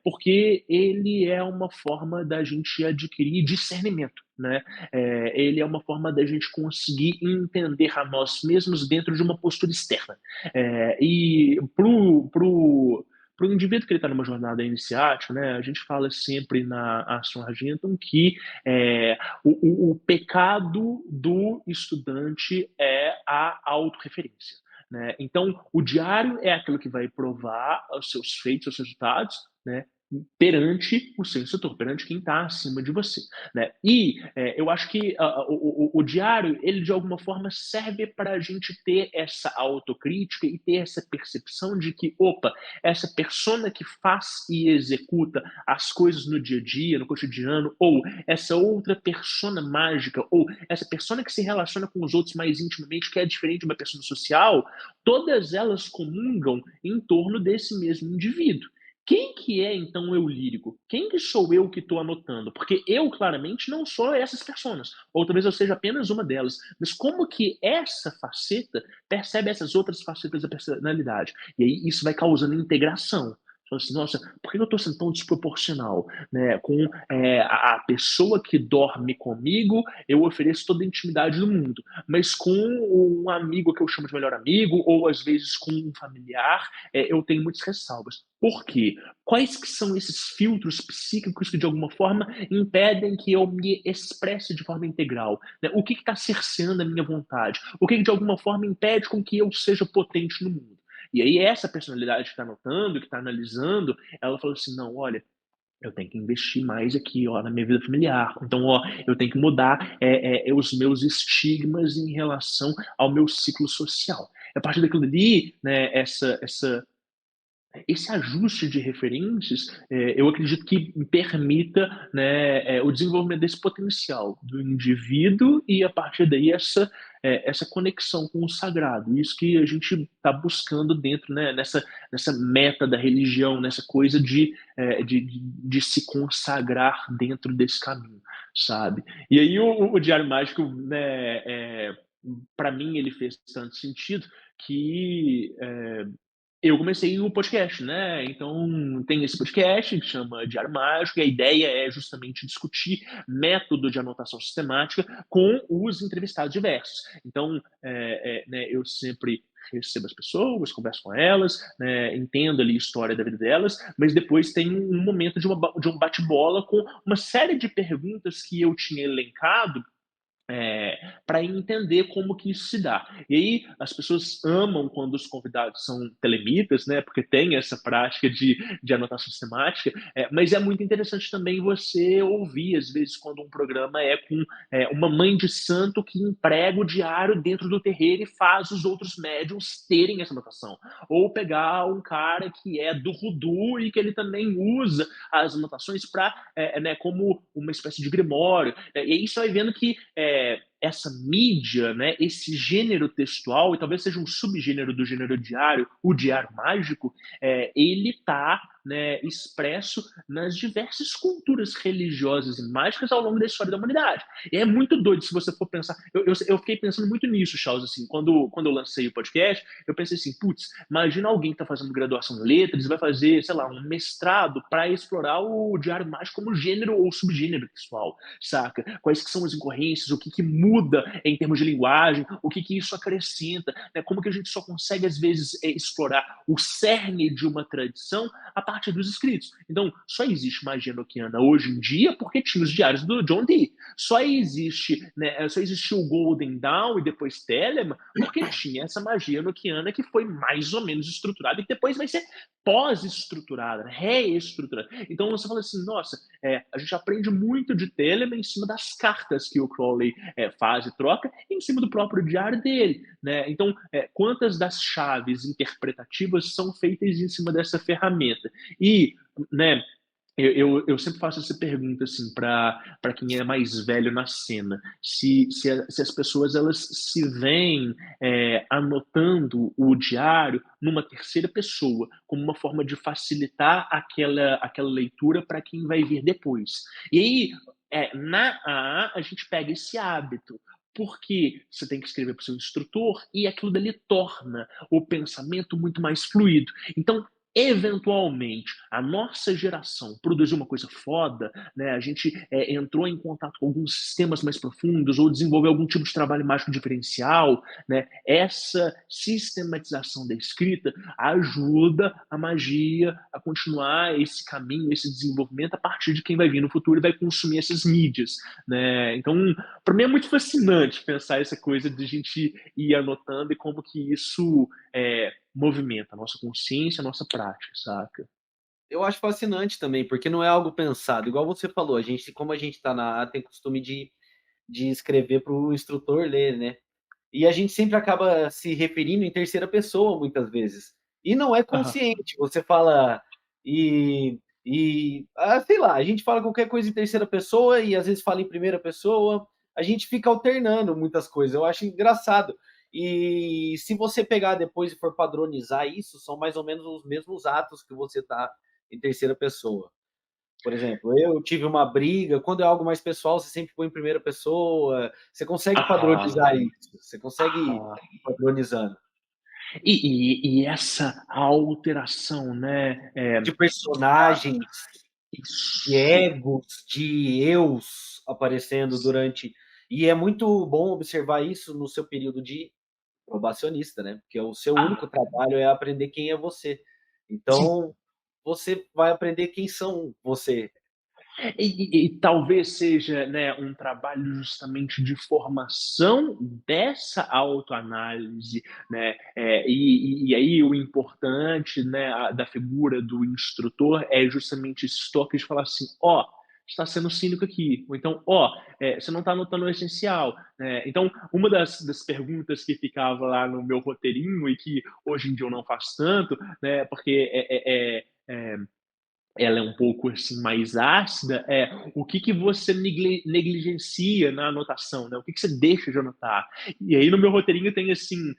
porque ele é uma forma da gente adquirir discernimento, né? Ele é uma forma da gente conseguir entender a nós mesmos dentro de uma postura externa. E para o indivíduo que ele está numa jornada iniciática, né, a gente fala sempre na Ação Argentum que o pecado do estudante é a autorreferência. Né? Então, o diário é aquilo que vai provar os seus feitos, os seus resultados, né, perante o seu instrutor, perante quem está acima de você. Né? E eu acho que o diário, ele de alguma forma serve para a gente ter essa autocrítica e ter essa percepção de que, opa, essa persona que faz e executa as coisas no dia a dia, no cotidiano, ou essa outra persona mágica, ou essa persona que se relaciona com os outros mais intimamente, que é diferente de uma persona social, todas elas comungam em torno desse mesmo indivíduo. Quem que é então o eu lírico? Quem que sou eu que estou anotando? Porque eu claramente não sou essas pessoas, ou talvez eu seja apenas uma delas. Mas como que essa faceta percebe essas outras facetas da personalidade? E aí isso vai causando integração. Então, assim, nossa, por que eu estou sendo tão desproporcional? Né? Com a pessoa que dorme comigo, eu ofereço toda a intimidade do mundo. Mas com um amigo que eu chamo de melhor amigo, ou às vezes com um familiar, eu tenho muitas ressalvas. Por quê? Quais que são esses filtros psíquicos que, de alguma forma, impedem que eu me expresse de forma integral? Né? O que está cerceando a minha vontade? O que, de alguma forma, impede com que eu seja potente no mundo? E aí essa personalidade que está anotando, que está analisando, ela falou assim, não, olha, eu tenho que investir mais aqui, ó, na minha vida familiar. Então, ó, eu tenho que mudar os meus estigmas em relação ao meu ciclo social. A partir daquilo ali, né, esse ajuste de referências, eu acredito que permita, né, o desenvolvimento desse potencial do indivíduo e, a partir daí, essa conexão com o sagrado. Isso que a gente está buscando dentro, né, nessa meta da religião, nessa coisa de se consagrar dentro desse caminho, sabe? E aí o Diário Mágico, né, para mim ele fez tanto sentido que eu comecei o podcast, né? Então tem esse podcast que chama Diário Mágico, e a ideia é justamente discutir método de anotação sistemática com os entrevistados diversos. Então, né, eu sempre recebo as pessoas, converso com elas, né, entendo ali a história da vida delas, mas depois tem um momento de um bate-bola com uma série de perguntas que eu tinha elencado para entender como que isso se dá. E aí as pessoas amam quando os convidados são telemitas, né? Porque tem essa prática de anotação sistemática, mas é muito interessante também você ouvir, às vezes, quando um programa é com uma mãe de santo que emprega o diário dentro do terreiro e faz os outros médiums terem essa anotação. Ou pegar um cara que é do voodoo e que ele também usa as anotações para, né, como uma espécie de grimório. E aí você vai vendo que essa mídia, né, esse gênero textual, e talvez seja um subgênero do gênero diário, o diário mágico, ele está, né, expresso nas diversas culturas religiosas e mágicas ao longo da história da humanidade. E é muito doido se você for pensar. Eu fiquei pensando muito nisso, Charles, assim, quando eu lancei o podcast, eu pensei assim, putz, imagina alguém que está fazendo graduação em letras e vai fazer, sei lá, um mestrado para explorar o diário mágico como gênero ou subgênero textual, saca? Quais que são as incorrências, o que que muda em termos de linguagem, o que que isso acrescenta, né? Como que a gente só consegue, às vezes, explorar o cerne de uma tradição a partir dos escritos. Então, só existe magia enoquiana hoje em dia porque tinha os diários do John Dee. Só existe, né, só existiu o Golden Dawn e depois Telemann porque tinha essa magia enoquiana que foi mais ou menos estruturada e depois vai ser pós-estruturada, reestruturada. Então você fala assim, nossa, a gente aprende muito de Telemann em cima das cartas que o Crowley faz e troca, e em cima do próprio diário dele, né? Então, quantas das chaves interpretativas são feitas em cima dessa ferramenta? E, né, eu sempre faço essa pergunta assim para quem é mais velho na cena, se as pessoas elas se veem anotando o diário numa terceira pessoa, como uma forma de facilitar aquela leitura para quem vai vir depois. E aí, na AA, a gente pega esse hábito, porque você tem que escrever para o seu instrutor e aquilo dali torna o pensamento muito mais fluido. Então, eventualmente, a nossa geração produziu uma coisa foda, né? A gente entrou em contato com alguns sistemas mais profundos ou desenvolveu algum tipo de trabalho mágico diferencial, né? Essa sistematização da escrita ajuda a magia a continuar esse caminho, esse desenvolvimento a partir de quem vai vir no futuro e vai consumir essas mídias, né? Então, para mim é muito fascinante pensar essa coisa de a gente ir anotando e como que isso movimenta a nossa consciência, a nossa prática, saca? Eu acho fascinante também, porque não é algo pensado. Igual você falou, a gente, como a gente está na área, tem costume de escrever para o instrutor ler, né? E a gente sempre acaba se referindo em terceira pessoa, muitas vezes. E não é Aham. consciente. Você fala sei lá, a gente fala qualquer coisa em terceira pessoa e às vezes fala em primeira pessoa. A gente fica alternando muitas coisas. Eu acho engraçado. E se você pegar depois e for padronizar isso, são mais ou menos os mesmos atos que você está em terceira pessoa. Por exemplo, eu tive uma briga, quando é algo mais pessoal, você sempre põe em primeira pessoa, você consegue Aham. padronizar isso, você consegue ir Aham. padronizando. E essa alteração, né? De personagens, de Isso. egos, de eus aparecendo durante. E é muito bom observar isso no seu período de probacionista, né? Porque o seu único Ah, trabalho é aprender quem é você. sim. Então, você vai aprender quem são você. E talvez seja, né, um trabalho justamente de formação dessa autoanálise, né, e aí o importante, né, da figura do instrutor é justamente esse toque de falar assim, ó, está sendo cínico aqui, ou então, ó, você não está anotando o essencial, né? Então, uma das perguntas que ficava lá no meu roteirinho e que hoje em dia eu não faço tanto, né, porque ela é um pouco assim mais ácida, é o que, que você negligencia na anotação, né? O que, que você deixa de anotar. E aí no meu roteirinho tem assim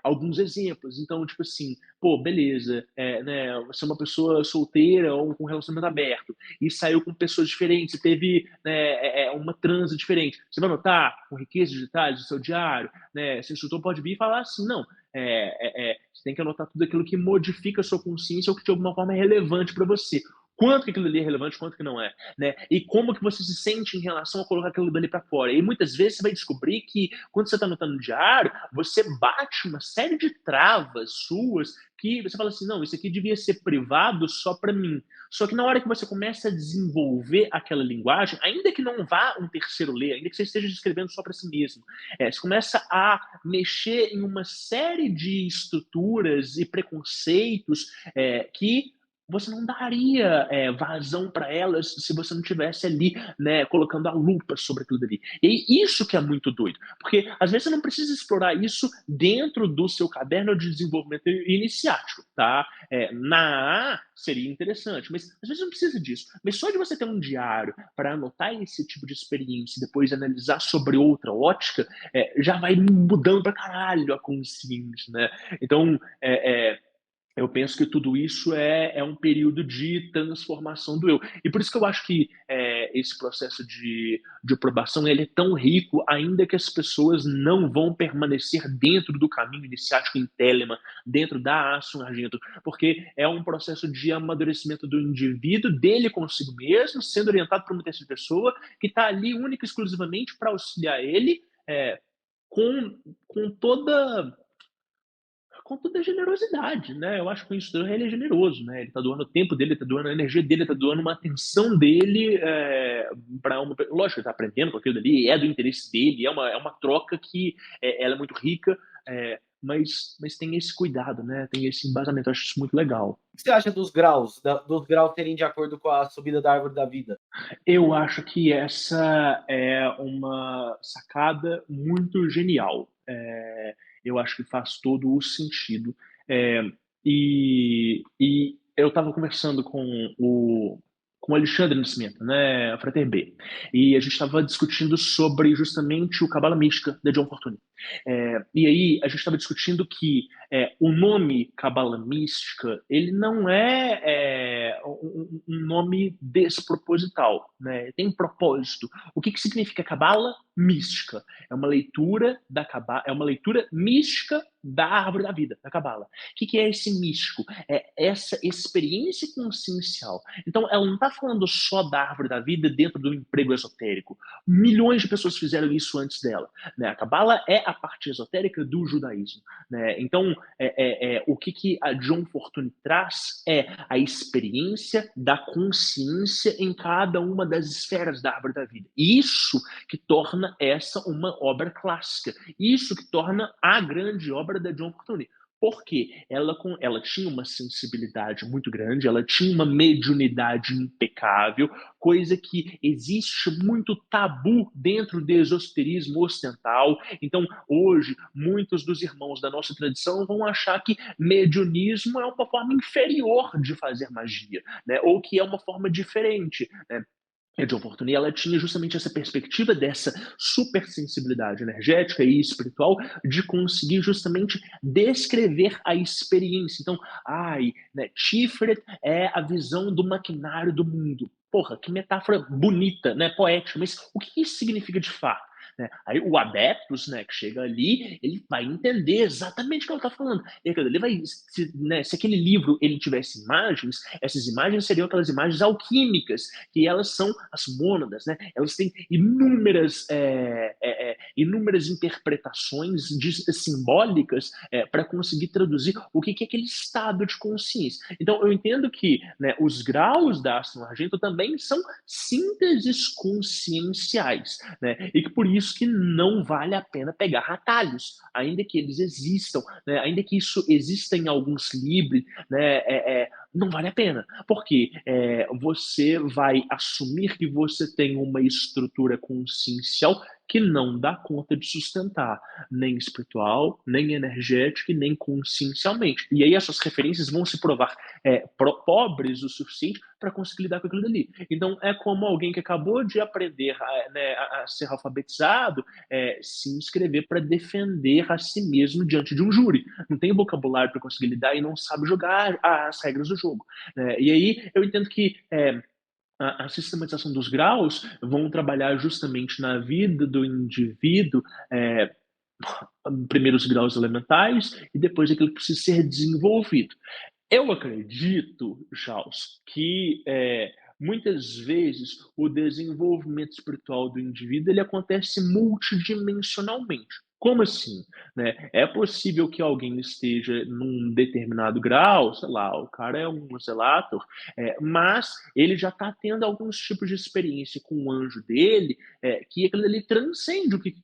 alguns exemplos. Então, tipo assim, pô, beleza, né, você é uma pessoa solteira ou com relacionamento aberto e saiu com pessoas diferentes, e teve né, uma transa diferente. Você vai anotar com riqueza de detalhes do seu diário, né? Seu instrutor pode vir e falar assim, não, você tem que anotar tudo aquilo que modifica a sua consciência ou que de alguma forma é relevante para você. Quanto que aquilo ali é relevante, quanto que não é, né? E como que você se sente em relação a colocar aquilo ali para fora. E muitas vezes você vai descobrir que quando você está anotando no diário, você bate uma série de travas suas que você fala assim, não, isso aqui devia ser privado só para mim. Só que na hora que você começa a desenvolver aquela linguagem, ainda que não vá um terceiro ler, ainda que você esteja escrevendo só para si mesmo, você começa a mexer em uma série de estruturas e preconceitos que você não daria vazão para elas se você não tivesse ali, né, colocando a lupa sobre aquilo dali. E isso que é muito doido, porque às vezes você não precisa explorar isso dentro do seu caderno de desenvolvimento iniciático, tá? Na A seria interessante, mas às vezes não precisa disso. Mas só de você ter um diário para anotar esse tipo de experiência e depois analisar sobre outra ótica, já vai mudando pra caralho a consciência, né? Então, eu penso que tudo isso é um período de transformação do eu. E por isso que eu acho que esse processo de aprovação ele é tão rico, ainda que as pessoas não vão permanecer dentro do caminho iniciático em Telemann, dentro da Assun Argento, porque é um processo de amadurecimento do indivíduo, dele consigo mesmo, sendo orientado por uma terceira pessoa, que está ali única e exclusivamente para auxiliar ele com, com toda com toda a generosidade, né? Eu acho que o instrutor ele é generoso, né? Ele está doando o tempo dele, está doando a energia dele, está doando uma atenção dele para uma. Lógico, ele está aprendendo com aquilo dali, é do interesse dele, é uma troca que ela é muito rica, mas tem esse cuidado, né? Tem esse embasamento. Eu acho isso muito legal. O que você acha dos graus, dos graus terem de acordo com a subida da árvore da vida? Eu acho que essa é uma sacada muito genial. Eu acho que faz todo o sentido. É, e eu estava conversando com o Alexandre Nascimento, né, a Frater B, e a gente estava discutindo sobre justamente o Cabala Mística da John Fortune. E aí a gente estava discutindo que o nome Cabala Mística ele não é um nome desproposital, né? Tem um propósito. O que significa Cabala Mística? É uma leitura da Cabala, é uma leitura mística da árvore da vida, da Cabala. O que é esse místico? É essa experiência consciencial. Então, ela não está falando só da árvore da vida dentro do emprego esotérico. Milhões de pessoas fizeram isso antes dela. Né? A Cabala é a parte esotérica do judaísmo. Né? Então, o que a John Fortune traz é a experiência da consciência em cada uma das esferas da árvore da vida. Isso que torna essa uma obra clássica. Isso que torna a grande obra da John Fortune. Porque ela tinha uma sensibilidade muito grande, ela tinha uma mediunidade impecável, coisa que existe muito tabu dentro do esoterismo ocidental. Então, hoje, muitos dos irmãos da nossa tradição vão achar que mediunismo é uma forma inferior de fazer magia, né? Ou que é uma forma diferente, né? A John Fortune ela tinha justamente essa perspectiva dessa supersensibilidade energética e espiritual de conseguir justamente descrever a experiência. Então, né, Tiferet é a visão do maquinário do mundo. Porra, que metáfora bonita, né, poética, mas o que isso significa de fato? Né? Aí o adeptus, né, que chega ali, ele vai entender exatamente o que ela está falando. Ele vai, se aquele livro ele tivesse imagens, essas imagens seriam aquelas imagens alquímicas, que elas são as mônadas, né? Elas têm inúmeras interpretações simbólicas para conseguir traduzir o que é aquele estado de consciência. Então, eu entendo que né, os graus da Aston Argento também são sínteses conscienciais, né? E que por isso que não vale a pena pegar atalhos, ainda que eles existam, né? Ainda que isso exista em alguns livros, né? Não vale a pena, porque você vai assumir que você tem uma estrutura consciencial que não dá conta de sustentar, nem espiritual, nem energética e nem consciencialmente. E aí essas referências vão se provar pobres o suficiente para conseguir lidar com aquilo dali. Então é como alguém que acabou de aprender a ser alfabetizado se inscrever para defender a si mesmo diante de um júri. Não tem vocabulário para conseguir lidar e não sabe jogar as regras do jogo. E aí eu entendo que a sistematização dos graus vão trabalhar justamente na vida do indivíduo, primeiro os graus elementares e depois aquilo que precisa ser desenvolvido. Eu acredito, Charles, que muitas vezes o desenvolvimento espiritual do indivíduo ele acontece multidimensionalmente. Como assim? Né? É possível que alguém esteja num determinado grau, sei lá, o cara é um zelator, mas ele já está tendo alguns tipos de experiência com o anjo dele, que aquilo ali transcende o que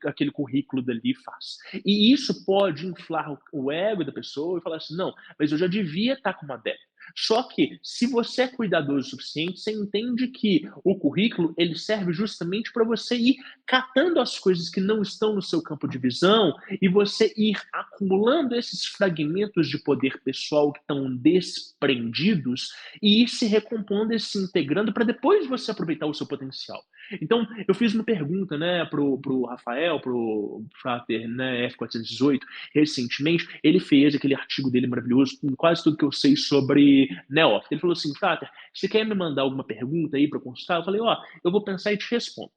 aquele currículo dali faz. E isso pode inflar o ego da pessoa e falar assim, não, mas eu já devia estar com uma débito. Só que, se você é cuidadoso o suficiente, você entende que o currículo ele serve justamente para você ir catando as coisas que não estão no seu campo de visão e você ir acumulando esses fragmentos de poder pessoal que estão desprendidos e ir se recompondo e se integrando para depois você aproveitar o seu potencial. Então, eu fiz uma pergunta pro Rafael, pro Frater F418, recentemente. Ele fez aquele artigo dele maravilhoso com quase tudo que eu sei sobre neófito. Ele falou assim, Frater, você quer me mandar alguma pergunta aí para consultar? Eu falei, eu vou pensar e te respondo.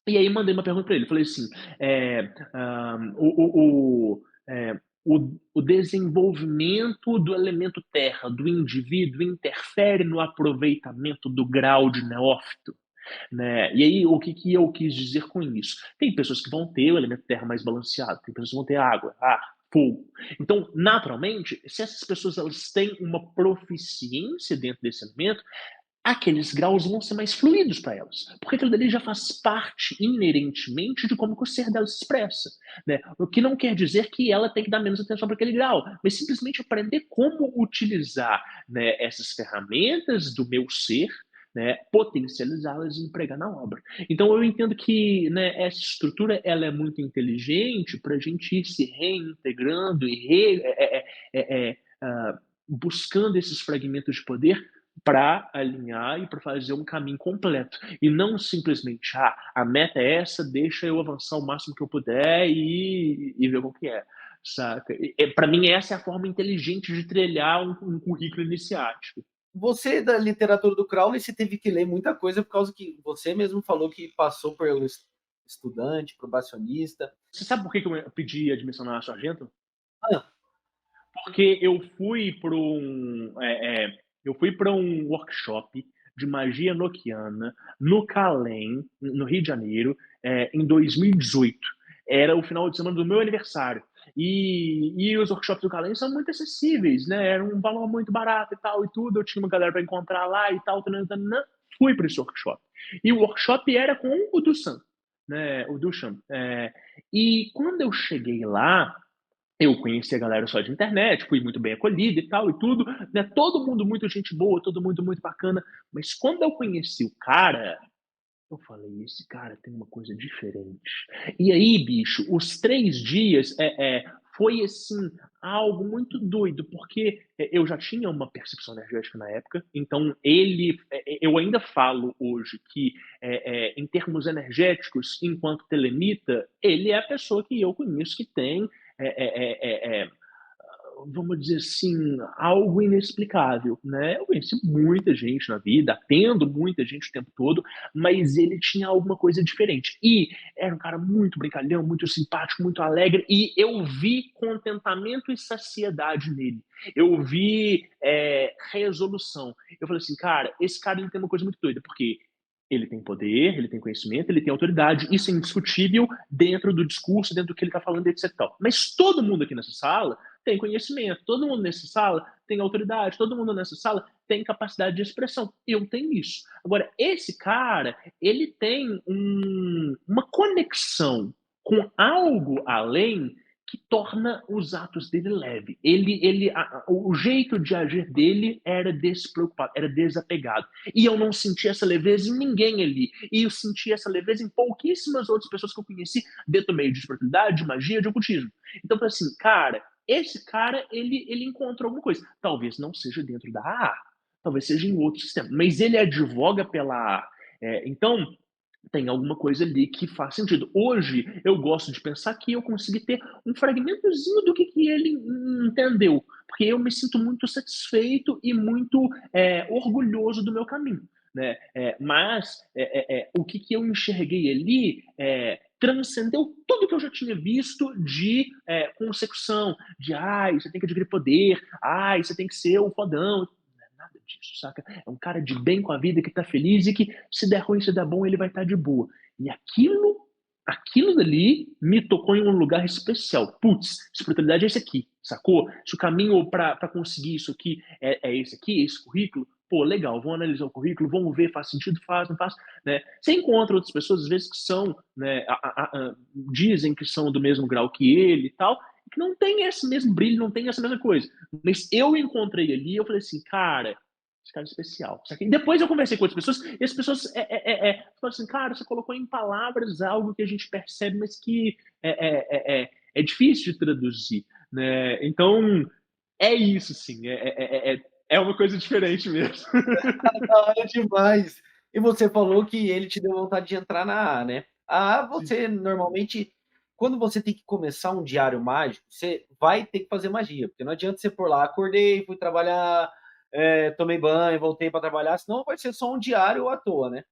E aí mandei uma pergunta para ele. Falei assim, o desenvolvimento do elemento terra, do indivíduo, interfere no aproveitamento do grau de neófito? Né? E aí, o que eu quis dizer com isso? Tem pessoas que vão ter o elemento terra mais balanceado, tem pessoas que vão ter água, ar, fogo. Então, naturalmente, se essas pessoas elas têm uma proficiência dentro desse elemento, aqueles graus vão ser mais fluidos para elas, porque aquilo dali já faz parte inerentemente de como que o ser dela se expressa, né? O que não quer dizer que ela tem que dar menos atenção para aquele grau, mas simplesmente aprender como utilizar, né, essas ferramentas do meu ser, né, potencializá-las e empregar na obra. Então eu entendo que, né, essa estrutura ela é muito inteligente para a gente ir se reintegrando e buscando esses fragmentos de poder para alinhar e para fazer um caminho completo. E não simplesmente, a meta é essa, deixa eu avançar o máximo que eu puder e ver o que é. Saca? Para mim, essa é a forma inteligente de trilhar um currículo iniciático. Você da literatura do Crowley, você teve que ler muita coisa por causa que você mesmo falou que passou pelo estudante, probacionista. Você sabe por que eu pedi admissão na sargento? Ah, Porque eu fui para um workshop de magia noquiana no Calem, no Rio de Janeiro, em 2018. Era o final de semana do meu aniversário. E os workshops do Calem são muito acessíveis, né? Era um valor muito barato e tal e tudo. Eu tinha uma galera para encontrar lá e tal. Tanana. Fui para esse workshop. E o workshop era com o Dusan, né? O Duchamp. E quando eu cheguei lá, eu conheci a galera só de internet, fui muito bem acolhido e tal e tudo, né? Todo mundo muito gente boa, todo mundo muito bacana. Mas quando eu conheci o cara, eu falei, esse cara tem uma coisa diferente. E aí, bicho, os 3 dias foi assim algo muito doido, porque eu já tinha uma percepção energética na época, então eu ainda falo hoje que em termos energéticos, enquanto telemita, ele é a pessoa que eu conheço que tem vamos dizer assim, algo inexplicável, né? Eu conheci muita gente na vida, atendo muita gente o tempo todo, mas ele tinha alguma coisa diferente. E era um cara muito brincalhão, muito simpático, muito alegre, e eu vi contentamento e saciedade nele. Eu vi resolução. Eu falei assim, cara, esse cara ele tem uma coisa muito doida, porque ele tem poder, ele tem conhecimento, ele tem autoridade, isso é indiscutível dentro do discurso, dentro do que ele está falando, etc. Mas todo mundo aqui nessa sala tem conhecimento, todo mundo nessa sala tem autoridade, todo mundo nessa sala tem capacidade de expressão. Eu tenho isso. Agora, esse cara, ele tem uma conexão com algo além que torna os atos dele leve. O jeito de agir dele era despreocupado, era desapegado. E eu não senti essa leveza em ninguém ali. E eu senti essa leveza em pouquíssimas outras pessoas que eu conheci dentro do meio de espiritualidade, de magia, de ocultismo. Então, eu falei assim, cara, esse cara, ele encontrou alguma coisa. Talvez não seja dentro da AA, talvez seja em outro sistema, mas ele advoga pela AA. Então, tem alguma coisa ali que faz sentido. Hoje, eu gosto de pensar que eu consegui ter um fragmentozinho do que ele entendeu, porque eu me sinto muito satisfeito e muito orgulhoso do meu caminho. Né? Mas o que eu enxerguei ali transcendeu tudo que eu já tinha visto de consecução, de você tem que adquirir poder, você tem que ser o fodão, nada disso, saca? É um cara de bem com a vida, que tá feliz e que se der ruim, se der bom, ele vai estar de boa. E aquilo dali me tocou em um lugar especial. Putz, espiritualidade é esse aqui, sacou? Se o caminho para conseguir isso aqui é esse aqui, esse currículo, pô, legal, vamos analisar o currículo, vamos ver, faz sentido, faz, não faz, né? Você encontra outras pessoas, às vezes, que são, né, dizem que são do mesmo grau que ele e tal, que não tem esse mesmo brilho, não tem essa mesma coisa. Mas eu encontrei ali, eu falei assim, cara, esse cara é especial. E depois eu conversei com outras pessoas, e as pessoas falaram assim, cara, você colocou em palavras algo que a gente percebe, mas que é difícil de traduzir. Né? Então, é isso, sim. É uma coisa diferente mesmo. Da hora demais. E você falou que ele te deu vontade de entrar na A, né? A A, você normalmente, quando você tem que começar um diário mágico, você vai ter que fazer magia, porque não adianta você pôr lá, acordei, fui trabalhar, tomei banho, voltei para trabalhar, senão vai ser só um diário à toa, né?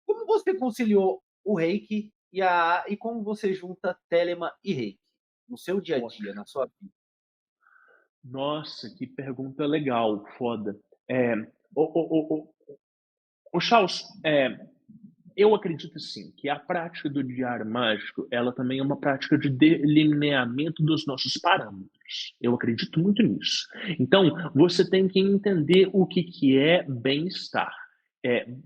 Como você conciliou o reiki e a A, e como você junta Telema e reiki no seu dia a dia, na sua vida? Nossa, que pergunta legal, foda. É, o, o, o, o Charles, eu acredito sim que a prática do diário mágico, ela também é uma prática de delineamento dos nossos parâmetros. Eu acredito muito nisso. Então, você tem que entender o que é bem-estar.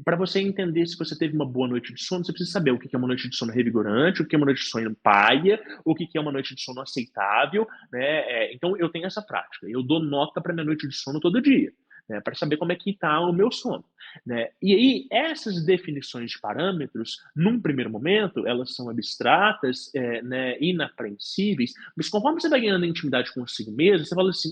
Para você entender se você teve uma boa noite de sono, você precisa saber o que é uma noite de sono revigorante, o que é uma noite de sono paia, o que é uma noite de sono aceitável. Né? Então, eu tenho essa prática. Eu dou nota para minha noite de sono todo dia, né? Para saber como é que está o meu sono. Né? E aí, essas definições de parâmetros, num primeiro momento, elas são abstratas, né, inapreensíveis, mas conforme você vai ganhando intimidade consigo mesmo, você fala assim,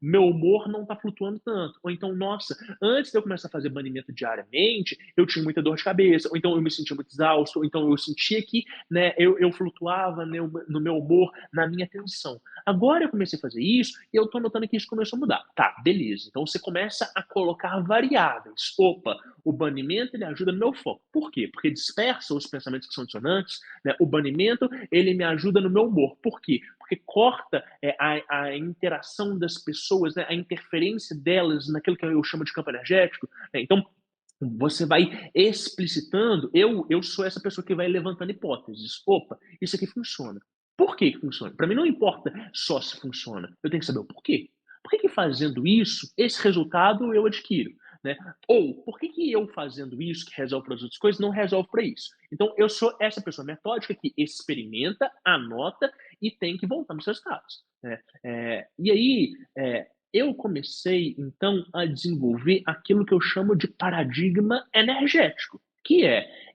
meu humor não está flutuando tanto. Ou então, nossa, antes de eu começar a fazer banimento diariamente, eu tinha muita dor de cabeça, ou então eu me sentia muito exausto, ou então eu sentia que, né, eu flutuava no meu humor, na minha atenção. Agora eu comecei a fazer isso e eu estou notando que isso começou a mudar. Tá, beleza. Então você começa a colocar variáveis. Opa, o banimento ele ajuda no meu foco. Por quê? Porque dispersa os pensamentos que são dissonantes. Né? O banimento ele me ajuda no meu humor. Por quê? Porque corta a interação das pessoas, né? A interferência delas naquilo que eu chamo de campo energético. Né? Então, você vai explicitando, eu sou essa pessoa que vai levantando hipóteses. Opa, isso aqui funciona. Por que funciona? Para mim não importa só se funciona, eu tenho que saber o porquê. Por que fazendo isso, esse resultado eu adquiro? Né? Ou por que eu fazendo isso, que resolve para as outras coisas, não resolve para isso? Então eu sou essa pessoa metódica que experimenta, anota e tem que voltar nos resultados. Né? E aí, eu comecei, então, a desenvolver aquilo que eu chamo de paradigma energético, que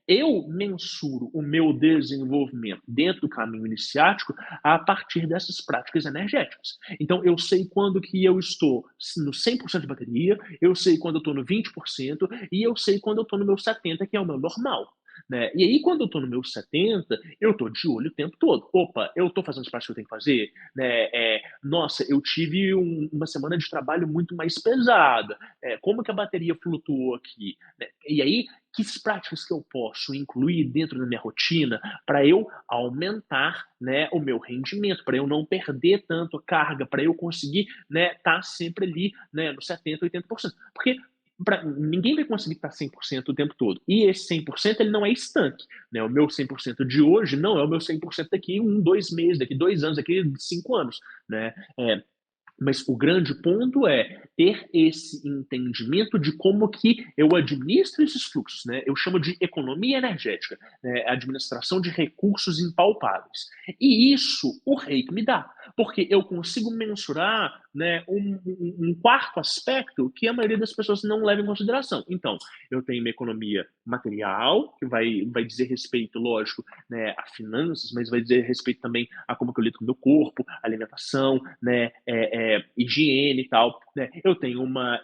eu mensuro o meu desenvolvimento dentro do caminho iniciático a partir dessas práticas energéticas. Então, eu sei quando que eu estou no 100% de bateria, eu sei quando eu estou no 20% e eu sei quando eu estou no meu 70%, que é o meu normal. Né? E aí, quando eu estou no meu 70, eu estou de olho o tempo todo. Opa, eu estou fazendo as práticas que eu tenho que fazer? Né? Nossa, eu tive uma semana de trabalho muito mais pesada. Como que a bateria flutuou aqui? Né? E aí, que práticas que eu posso incluir dentro da minha rotina para eu aumentar, né, o meu rendimento, para eu não perder tanto a carga, para eu conseguir, né, estar sempre ali, né, no 70, 80%. Porque ninguém vai conseguir estar 100% o tempo todo. E esse 100% ele não é estanque. Né? O meu 100% de hoje não é o meu 100% daqui 2 meses, daqui 2 anos, daqui 5 anos. Né? Mas o grande ponto ter esse entendimento de como que eu administro esses fluxos, né? Eu chamo de economia energética, né? Administração de recursos impalpáveis. E isso o Reiki me dá, porque eu consigo mensurar, né, um quarto aspecto que a maioria das pessoas não leva em consideração. Então, eu tenho uma economia material, que vai dizer respeito, lógico, né, a finanças, mas vai dizer respeito também a como que eu lido com o meu corpo, alimentação, né, higiene e tal. Né? Eu tenho uma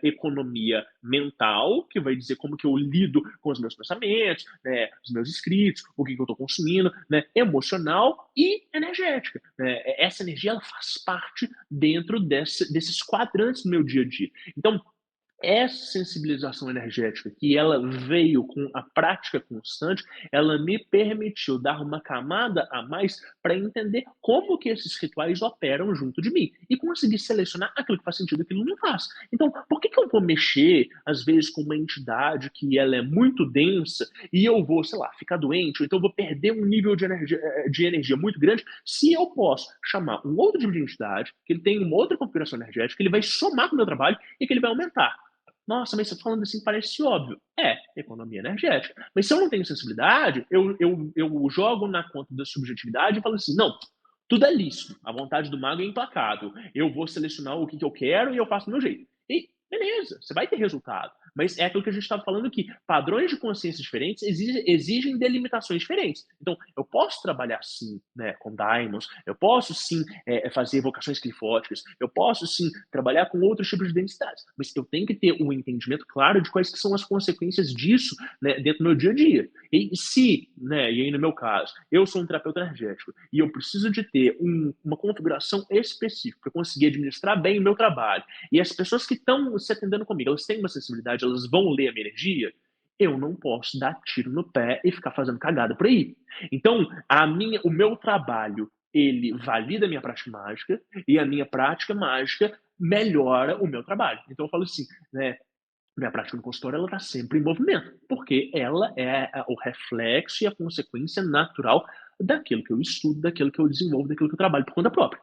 economia mental, que vai dizer como que eu lido com os meus pensamentos, né, os meus escritos, o que, que eu estou consumindo, né, emocional e energética. Né? Essa energia ela faz parte dentro desses quadrantes do meu dia a dia. Então, essa sensibilização energética que ela veio com a prática constante, ela me permitiu dar uma camada a mais para entender como que esses rituais operam junto de mim e conseguir selecionar aquilo que faz sentido e aquilo que não faz. Então, por que, que eu vou mexer, às vezes, com uma entidade que ela é muito densa e eu vou, sei lá, ficar doente, ou então eu vou perder um nível de energia muito grande, se eu posso chamar um outro tipo de entidade, que ele tem uma outra configuração energética, que ele vai somar com o meu trabalho e que ele vai aumentar. Nossa, mas você falando assim parece óbvio. É, economia energética. Mas se eu não tenho sensibilidade, eu jogo na conta da subjetividade e falo assim: não, tudo é lícito. A vontade do mago é implacável. Eu vou selecionar o que, que eu quero e eu faço do meu jeito. E beleza, você vai ter resultado. Mas é aquilo que a gente estava falando aqui. Padrões de consciência diferentes exigem delimitações diferentes. Então, eu posso trabalhar sim, né, com daimons, eu posso sim fazer evocações clifóticas, eu posso sim trabalhar com outros tipos de densidades, mas eu tenho que ter um entendimento claro de quais que são as consequências disso, né, dentro do meu dia a dia. E se, né, e aí no meu caso, eu sou um terapeuta energético e eu preciso de ter uma configuração específica para conseguir administrar bem o meu trabalho, e as pessoas que estão se atendendo comigo, elas têm uma sensibilidade, elas vão ler a minha energia, eu não posso dar tiro no pé e ficar fazendo cagada por aí. Então, o meu trabalho, ele valida a minha prática mágica e a minha prática mágica melhora o meu trabalho. Então, eu falo assim, né? Minha prática no consultório ela está sempre em movimento, porque ela é o reflexo e a consequência natural daquilo que eu estudo, daquilo que eu desenvolvo, daquilo que eu trabalho por conta própria.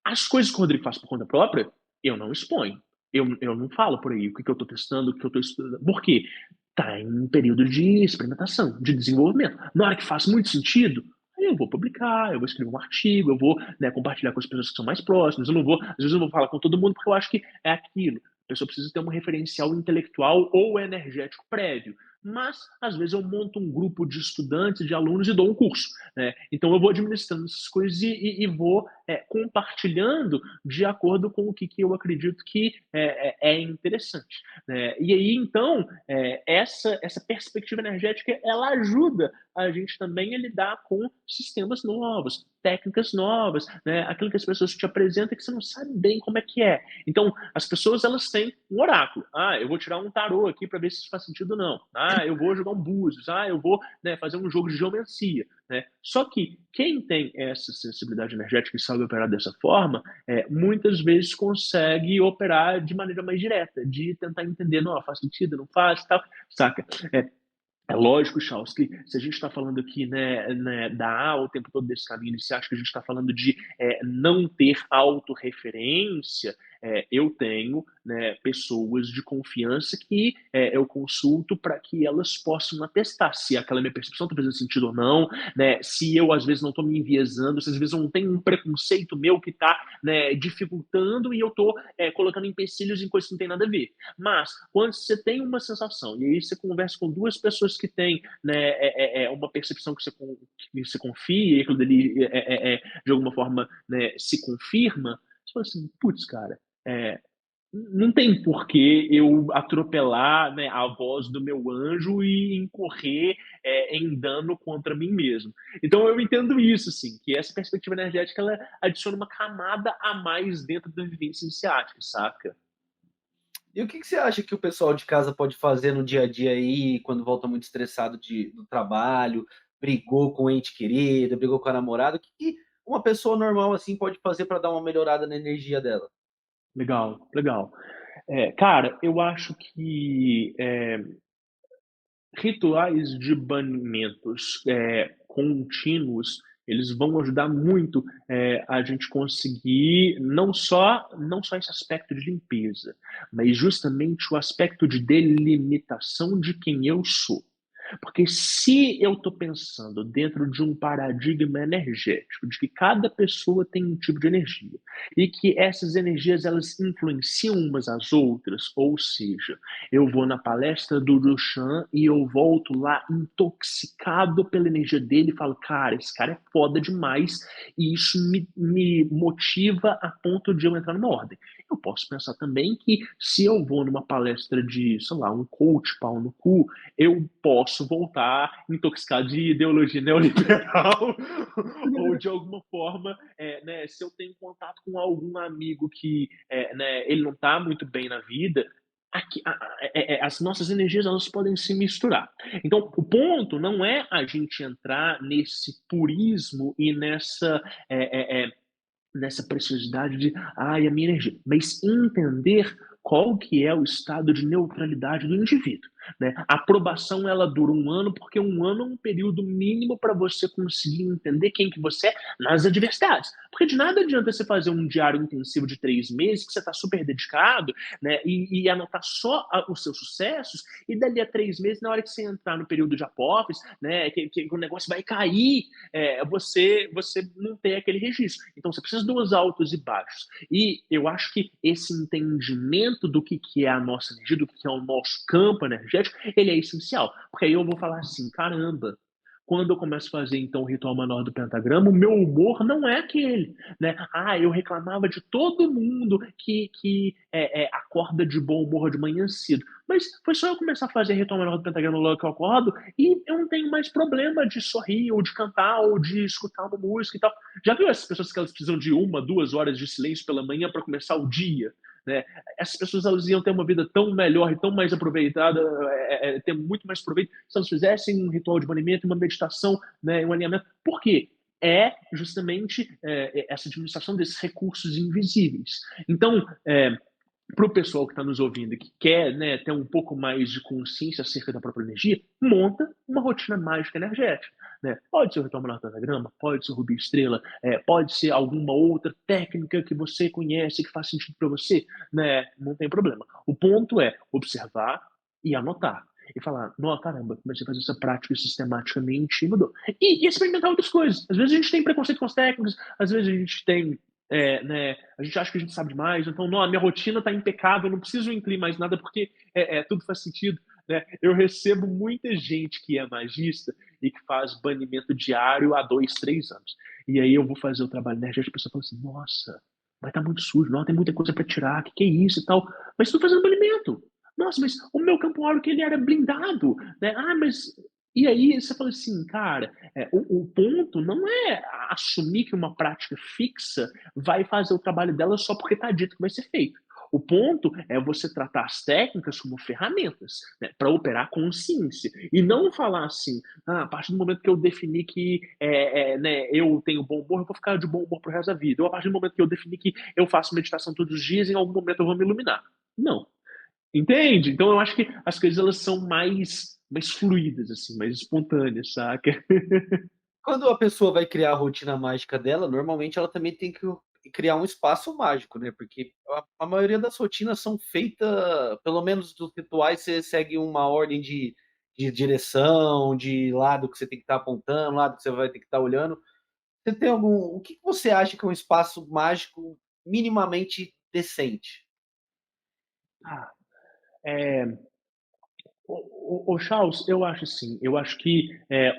As coisas que o Rodrigo faz por conta própria, eu não exponho. Eu não falo por aí o que, que eu estou testando, o que eu estou estudando. Por quê? Está em um período de experimentação, de desenvolvimento. Na hora que faz muito sentido, aí eu vou publicar, eu vou escrever um artigo, eu vou, né, compartilhar com as pessoas que são mais próximas. Eu não vou, às vezes eu não vou falar com todo mundo porque eu acho que é aquilo. A pessoa precisa ter um referencial intelectual ou energético prévio. Mas, às vezes, eu monto um grupo de estudantes, de alunos e dou um curso. Né? Então, eu vou administrando essas coisas e vou compartilhando de acordo com o que eu acredito que é interessante. Né? E aí, então, essa perspectiva energética, ela ajuda a gente também a lidar com sistemas novos, técnicas novas, né? Aquilo que as pessoas te apresentam que você não sabe bem como é que é. Então, as pessoas elas têm um oráculo. Ah, eu vou tirar um tarô aqui para ver se isso faz sentido ou não. Ah, eu vou jogar um búzios. Ah, eu vou, né, fazer um jogo de geomancia. Né? Só que quem tem essa sensibilidade energética e sabe operar dessa forma, muitas vezes consegue operar de maneira mais direta, de tentar entender, não, faz sentido, não faz, tal, saca? É lógico, Charles, que se a gente está falando aqui da A o tempo todo desse caminho, e se acha que a gente está falando de não ter autorreferência, eu tenho, né, pessoas de confiança que eu consulto para que elas possam atestar se aquela minha percepção está fazendo sentido ou não, né, se eu às vezes não estou me enviesando, se às vezes eu não tenho um preconceito meu que está, né, dificultando e eu estou colocando empecilhos em coisas que não tem nada a ver. Mas, quando você tem uma sensação, e aí você conversa com duas pessoas que têm, né, uma percepção que você confia, e aquilo dali de alguma forma, né, se confirma, você fala assim, putz, cara, é, não tem por que eu atropelar, né, a voz do meu anjo e incorrer em dano contra mim mesmo. Então eu entendo isso, assim, que essa perspectiva energética ela adiciona uma camada a mais dentro da vivência iniciática, saca? E o que que você acha que o pessoal de casa pode fazer no dia a dia aí, quando volta muito estressado do trabalho, brigou com o ente querido, brigou com a namorada, o que que uma pessoa normal, assim, pode fazer para dar uma melhorada na energia dela? Legal, legal. Cara, eu acho que rituais de banimentos contínuos, Eles vão ajudar muito, a gente conseguir não só esse aspecto de limpeza, mas justamente o aspecto de delimitação de quem eu sou. Porque se eu estou pensando dentro de um paradigma energético, de que cada pessoa tem um tipo de energia, e que essas energias elas influenciam umas às outras, ou seja, eu vou na palestra do Duchamp e eu volto lá intoxicado pela energia dele e falo, cara, esse cara é foda demais, e isso me motiva a ponto de eu entrar numa ordem. Eu posso pensar também que se eu vou numa palestra de, sei lá, um coach pau no cu, eu posso voltar intoxicado de ideologia neoliberal ou de alguma forma, né, se eu tenho contato com algum amigo que né, ele não está muito bem na vida, as nossas energias elas podem se misturar. Então, o ponto não é a gente entrar nesse purismo e nessa preciosidade de, ai, a minha energia, mas entender qual que é o estado de neutralidade do indivíduo, né? A aprovação ela dura um ano porque um ano é um período mínimo para você conseguir entender quem que você é nas adversidades, porque de nada adianta você fazer um diário intensivo de 3 meses que você está super dedicado, né? E anotar só os seus sucessos e dali a 3 meses na hora que você entrar no período de apófise, né? Que o negócio vai cair, você não tem aquele registro. Então você precisa dos altos e baixos. E eu acho que esse entendimento do que é a nossa energia, do que é o nosso campo energético, ele é essencial. Porque aí eu vou falar assim, caramba, quando eu começo a fazer então o ritual manual do pentagrama, o meu humor não é aquele, né? Ah, eu reclamava de todo mundo que acorda de bom humor de manhã cedo. Mas foi só eu começar a fazer ritual manual do pentagrama logo que eu acordo e eu não tenho mais problema de sorrir, ou de cantar, ou de escutar uma música e tal. Já viu essas pessoas que elas precisam de 1, 2 horas de silêncio pela manhã para começar o dia? Né? Essas pessoas elas iam ter uma vida tão melhor e tão mais aproveitada, ter muito mais proveito se elas fizessem um ritual de banimento, uma meditação, né, um alinhamento. Por quê? É justamente essa administração desses recursos invisíveis. Então, para o pessoal que está nos ouvindo e que quer, né, ter um pouco mais de consciência acerca da própria energia, monta uma rotina mágica energética. Né? Pode ser o ritual manual do pentagrama, pode ser o Rubi Estrela, pode ser alguma outra técnica que você conhece, que faz sentido para você, né? Não tem problema. O ponto é observar e anotar. E falar, não, caramba, comecei a fazer essa prática sistematicamente e mudou. E experimentar outras coisas. Às vezes a gente tem preconceito com as técnicas, às vezes a gente tem né, a gente acha que a gente sabe demais, então, não, a minha rotina está impecável, eu não preciso incluir mais nada porque tudo faz sentido. Né? Eu recebo muita gente que é magista e que faz banimento diário há 2, 3 anos. E aí eu vou fazer o trabalho energético e a pessoa fala assim, nossa, vai estar muito sujo, não, tem muita coisa para tirar, que é isso e tal. Mas estou fazendo banimento. Nossa, mas o meu campo áureo que ele era blindado. Né? Ah, mas... E aí você fala assim, cara, o ponto não é assumir que uma prática fixa vai fazer o trabalho dela só porque está dito que vai ser feito. O ponto é você tratar as técnicas como ferramentas, né, para operar consciência. E não falar assim, a partir do momento que eu defini que né, eu tenho bom humor, eu vou ficar de bom humor pro resto da vida. Ou a partir do momento que eu defini que eu faço meditação todos os dias, em algum momento eu vou me iluminar. Não. Entende? Então eu acho que as coisas elas são mais fluídas, assim, mais espontâneas, saca? Quando a pessoa vai criar a rotina mágica dela, normalmente ela também tem que criar um espaço mágico, né? Porque a maioria das rotinas são feitas, pelo menos dos rituais, você segue uma ordem de direção, de lado que você tem que estar apontando, lado que você vai ter que estar olhando. Você tem algum. O que você acha que é um espaço mágico minimamente decente? Ah, é, o Charles, eu acho assim, eu acho que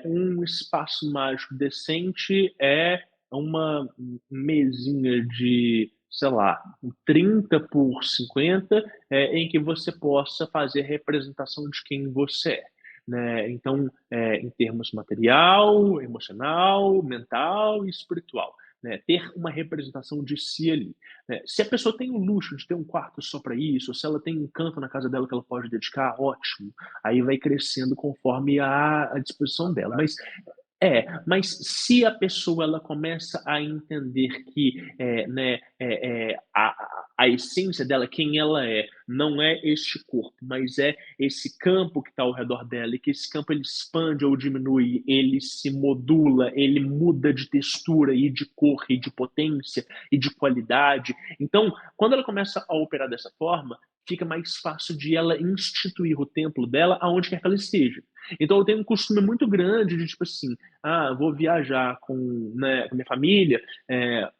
um espaço mágico decente é uma mesinha de, sei lá, 30 por 50, em que você possa fazer representação de quem você é. Né? Então, em termos material, emocional, mental e espiritual. Né? Ter uma representação de si ali. Né? Se a pessoa tem o luxo de ter um quarto só para isso, ou se ela tem um canto na casa dela que ela pode dedicar, ótimo. Aí vai crescendo conforme a disposição dela. Mas Mas se a pessoa ela começa a entender que a essência dela, quem ela é, não é este corpo, mas é esse campo que está ao redor dela, e que esse campo ele expande ou diminui, ele se modula, ele muda de textura e de cor e de potência e de qualidade. Então, quando ela começa a operar dessa forma, fica mais fácil de ela instituir o templo dela aonde quer que ela esteja. Então eu tenho um costume muito grande de tipo assim, vou viajar com minha família,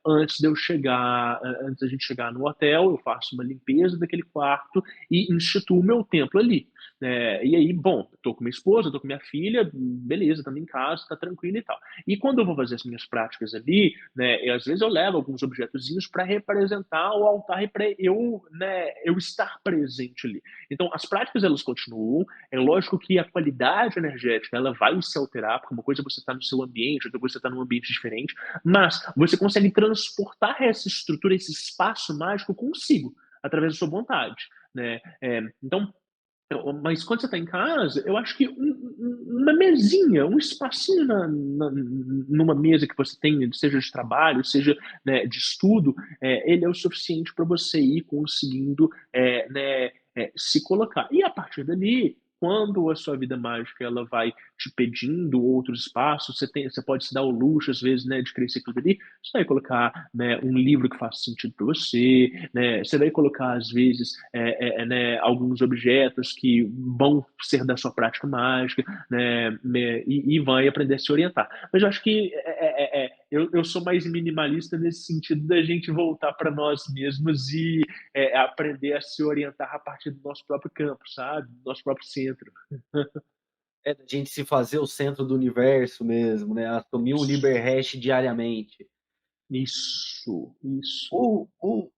antes de eu chegar, antes da gente chegar no hotel, eu faço uma limpeza daquele quarto e instituo o meu templo ali. E aí, bom, tô com minha esposa, tô com minha filha, beleza, estamos em casa, tá tranquilo e tal. E quando eu vou fazer as minhas práticas ali, às vezes eu levo alguns objetozinhos para representar o altar e para eu estar presente ali. Então, as práticas elas continuam. É lógico que a qualidade energética ela vai se alterar, porque uma coisa é você estar no seu ambiente, outra coisa é você estar num ambiente diferente, mas você consegue transportar essa estrutura, esse espaço mágico consigo, através da sua vontade. Então, mas quando você está em casa, eu acho que uma mesinha, um espacinho numa mesa que você tem, seja de trabalho, seja de estudo, ele é o suficiente para você ir conseguindo se colocar. E a partir dali, quando a sua vida mágica ela vai te pedindo outros espaços, você pode se dar o luxo, às vezes, de crescer aquilo ali, você vai colocar um livro que faça sentido para você, você vai colocar, às vezes, alguns objetos que vão ser da sua prática mágica, e vai aprender a se orientar. Mas eu acho que eu sou mais minimalista nesse sentido da gente voltar para nós mesmos e aprender a se orientar a partir do nosso próprio campo, sabe? Do nosso próprio centro. É da gente se fazer o centro do universo mesmo, né, assumir um Isso, liber hash diariamente. isso.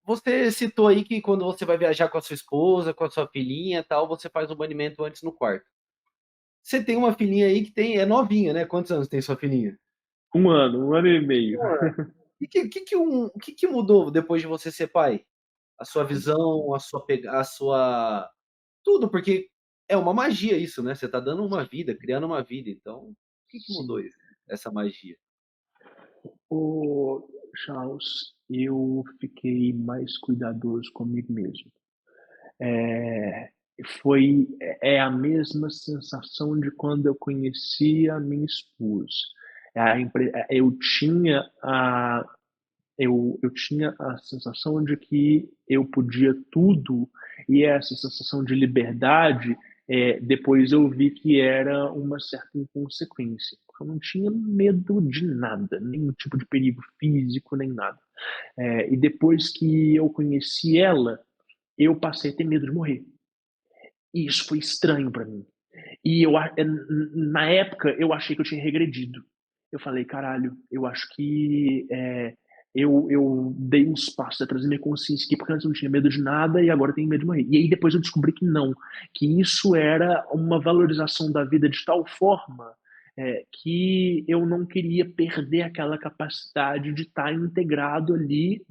Você citou aí que quando você vai viajar com a sua esposa, com a sua filhinha, tal, você faz o banimento antes no quarto. Você tem uma filhinha aí que é novinha, né, quantos anos tem sua filhinha? 1 ano e meio. O que mudou depois de você ser pai? A sua visão, a sua tudo, porque é uma magia isso, né, você tá dando uma vida, criando uma vida, então, o que mudou Sim. isso, essa magia? Ô, Charles, eu fiquei mais cuidadoso comigo mesmo. É, é a mesma sensação de quando eu conheci a minha esposa. Eu tinha a sensação de que eu podia tudo, e essa sensação de liberdade, depois eu vi que era uma certa inconsequência, porque eu não tinha medo de nada, nenhum tipo de perigo físico, nem nada. E depois que eu conheci ela, eu passei a ter medo de morrer. E isso foi estranho para mim. E na época eu achei que eu tinha regredido. Eu falei, caralho, eu acho que eu dei uns passos atrás da minha consciência aqui, porque antes eu não tinha medo de nada e agora eu tenho medo de morrer. E aí depois eu descobri que não, que isso era uma valorização da vida de tal forma que eu não queria perder aquela capacidade de estar integrado ali,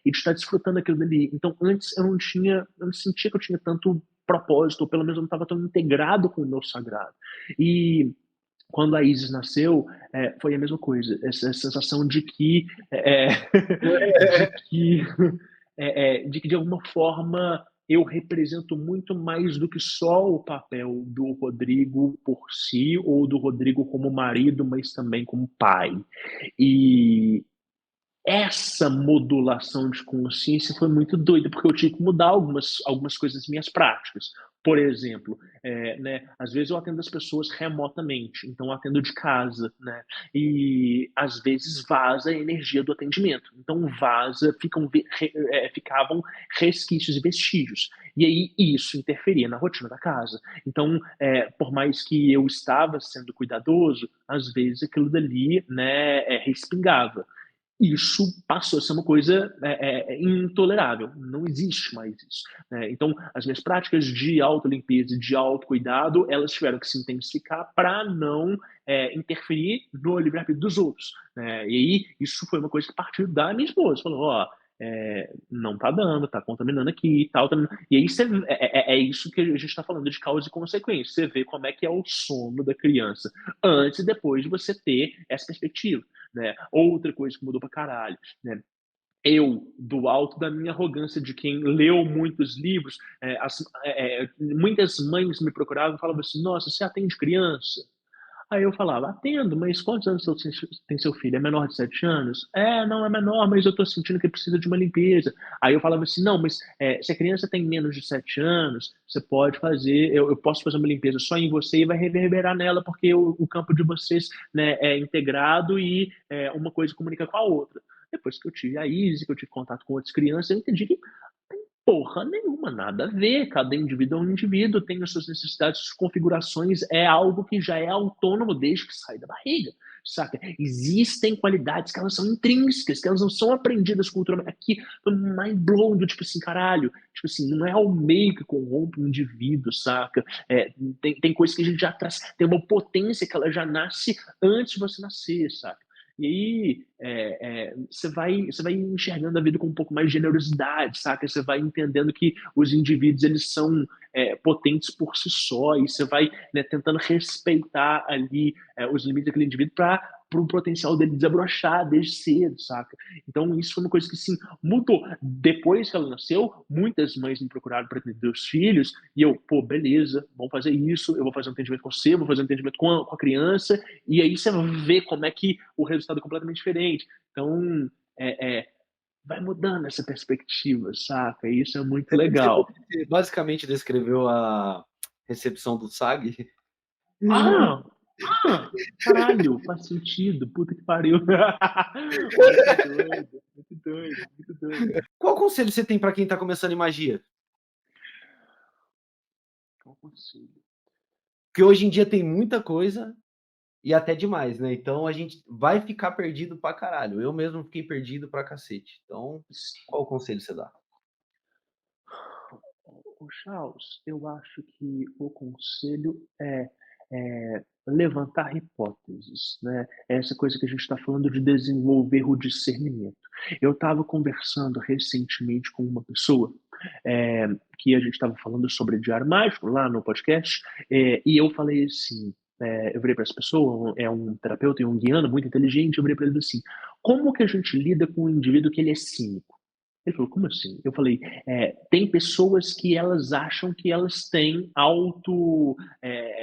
e de estar desfrutando aquilo dali. Então antes eu não sentia que eu tinha tanto propósito, ou pelo menos eu não estava tão integrado com o meu sagrado. E quando a Isis nasceu, foi a mesma coisa, essa sensação de que, de que, de que de alguma forma eu represento muito mais do que só o papel do Rodrigo por si, ou do Rodrigo como marido, mas também como pai. E essa modulação de consciência foi muito doida, porque eu tive que mudar algumas coisas das minhas práticas. Por exemplo, às vezes eu atendo as pessoas remotamente, então eu atendo de casa, e às vezes vaza a energia do atendimento. Então vaza, ficavam resquícios e vestígios. E aí isso interferia na rotina da casa. Então, por mais que eu estava sendo cuidadoso, às vezes aquilo dali respingava. Isso passou a ser uma coisa intolerável. Não existe mais isso. Então, as minhas práticas de autolimpeza e de autocuidado, elas tiveram que se intensificar para não interferir no livre-arbítrio dos outros. E aí, isso foi uma coisa que partiu da minha esposa. Falou, ó, não tá dando, tá contaminando aqui e tal. E aí é isso que a gente está falando de causa e consequência. Você vê como é que é o sono da criança antes e depois de você ter essa perspectiva, né? Outra coisa que mudou pra caralho, né? Eu, do alto da minha arrogância de quem leu muitos livros, muitas mães me procuravam e falavam assim: Nossa, você atende criança? Aí eu falava: Atendo, mas quantos anos tem seu filho? É menor de 7 anos? Não, é menor, mas eu tô sentindo que precisa de uma limpeza. Aí eu falava assim: Não, mas se a criança tem menos de 7 anos, você pode fazer, eu posso fazer uma limpeza só em você e vai reverberar nela, porque o campo de vocês, né, é integrado e uma coisa comunica com a outra. Depois que eu tive a Izzy, que eu tive contato com outras crianças, eu entendi que porra nenhuma, nada a ver. Cada indivíduo é um indivíduo, tem as suas necessidades, suas configurações, é algo que já é autônomo desde que sai da barriga, saca? Existem qualidades que elas são intrínsecas, que elas não são aprendidas culturalmente. Aqui, tô mind blown, do tipo assim, caralho, tipo assim, não é o meio que corrompe o indivíduo, saca? Tem coisas que a gente já traz, tem uma potência que ela já nasce antes de você nascer, saca? E aí você vai enxergando a vida com um pouco mais de generosidade, saca? Você vai entendendo que os indivíduos eles são potentes por si só e você vai, né, tentando respeitar ali os limites daquele indivíduo para o potencial dele desabrochar desde cedo, saca? Então isso foi uma coisa que sim mudou. Depois que ela nasceu, muitas mães me procuraram para atender os filhos e eu, pô, beleza, vamos fazer isso, eu vou fazer um atendimento com você, vou fazer um atendimento com a criança, e aí você vê como é que o resultado é completamente diferente. Então, vai mudando essa perspectiva, saca? E isso é muito legal. Você basicamente descreveu a recepção do SAG. Ah! Caralho, faz sentido, puta que pariu. Muito doido, muito doido, muito doido. Qual conselho você tem para quem tá começando em magia? Qual conselho? Porque hoje em dia tem muita coisa e até demais, né? Então a gente vai ficar perdido pra caralho. Eu mesmo fiquei perdido pra cacete. Então, qual conselho você dá? Ô Charles, eu acho que o conselho é levantar hipóteses, né? Essa coisa que a gente está falando de desenvolver o discernimento. Eu estava conversando recentemente com uma pessoa que a gente estava falando sobre diário mágico lá no podcast, e eu falei assim, eu virei para essa pessoa, é um terapeuta e um guiano muito inteligente, eu virei para ele assim, como que a gente lida com um indivíduo que ele é cínico? Ele falou, como assim? Eu falei, tem pessoas que elas acham que elas têm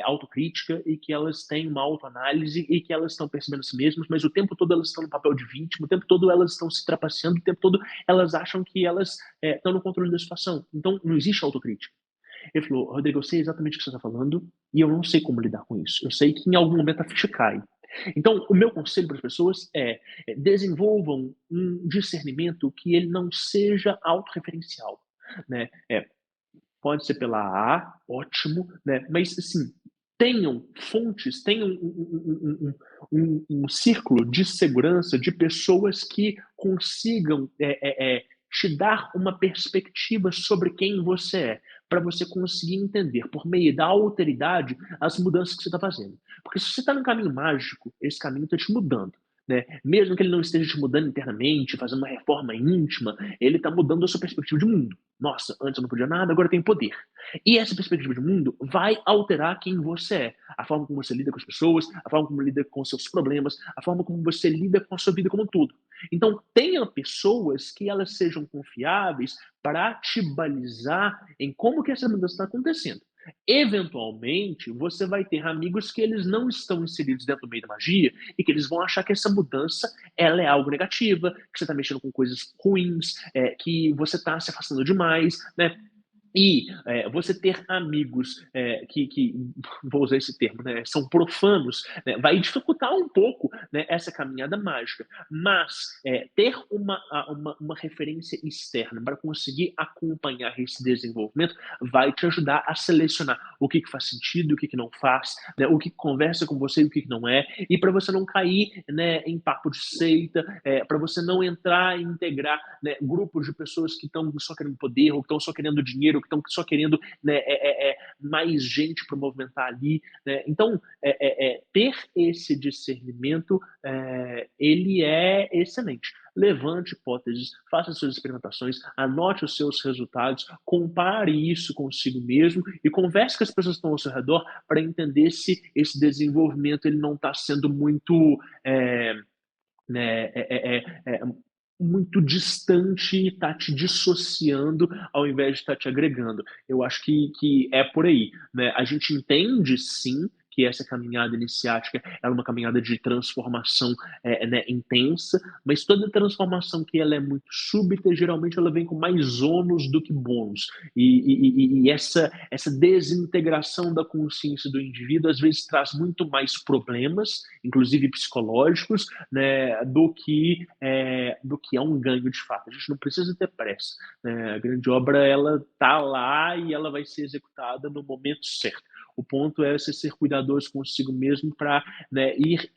autocrítica e que elas têm uma autoanálise e que elas estão percebendo a si mesmas, mas o tempo todo elas estão no papel de vítima, o tempo todo elas estão se trapaceando, o tempo todo elas acham que elas estão no controle da situação. Então, não existe autocrítica. Ele falou, Rodrigo, eu sei exatamente o que você está falando e eu não sei como lidar com isso. Eu sei que em algum momento a ficha cai. Então, o meu conselho para as pessoas desenvolvam um discernimento que ele não seja autorreferencial, né? Pode ser pela A, ótimo, né? Mas, assim, tenham fontes, tenham um círculo de segurança de pessoas que consigam te dar uma perspectiva sobre quem você é, para você conseguir entender, por meio da alteridade, as mudanças que você está fazendo. Porque se você está num caminho mágico, esse caminho está te mudando. Né? Mesmo que ele não esteja te mudando internamente, fazendo uma reforma íntima, ele está mudando a sua perspectiva de mundo. Nossa, antes eu não podia nada, agora eu tenho poder. E essa perspectiva de mundo vai alterar quem você é. A forma como você lida com as pessoas, a forma como lida com os seus problemas, a forma como você lida com a sua vida como um todo. Então, tenha pessoas que elas sejam confiáveis para te balizar em como que essa mudança está acontecendo. Eventualmente, você vai ter amigos que eles não estão inseridos dentro do meio da magia e que eles vão achar que essa mudança ela é algo negativa, que você está mexendo com coisas ruins, que você está se afastando demais, né? E você ter amigos que, vou usar esse termo, né, são profanos, né, vai dificultar um pouco, né, essa caminhada mágica. Mas ter uma referência externa para conseguir acompanhar esse desenvolvimento vai te ajudar a selecionar o que faz sentido, o que não faz, né, o que conversa com você e o que não é, e para você não cair, né, em papo de seita, para você não entrar e integrar, né, grupos de pessoas que estão só querendo poder, ou que estão só querendo dinheiro, que estão só querendo, né, mais gente para movimentar ali, né? Então, ter esse discernimento, ele é excelente. Levante hipóteses, faça suas experimentações, anote os seus resultados, compare isso consigo mesmo e converse com as pessoas que estão ao seu redor para entender se esse desenvolvimento ele não está sendo muito, né, muito distante e está te dissociando ao invés de estar te agregando. Eu acho que é por aí, né? A gente entende, sim, que essa caminhada iniciática é uma caminhada de transformação, né, intensa, mas toda transformação que ela é muito súbita, geralmente ela vem com mais ônus do que bônus. E essa desintegração da consciência do indivíduo às vezes traz muito mais problemas, inclusive psicológicos, né, do que é um ganho de fato. A gente não precisa ter pressa, né? A grande obra ela está lá e ela vai ser executada no momento certo. O ponto é você ser cuidadoso consigo mesmo para, né, ir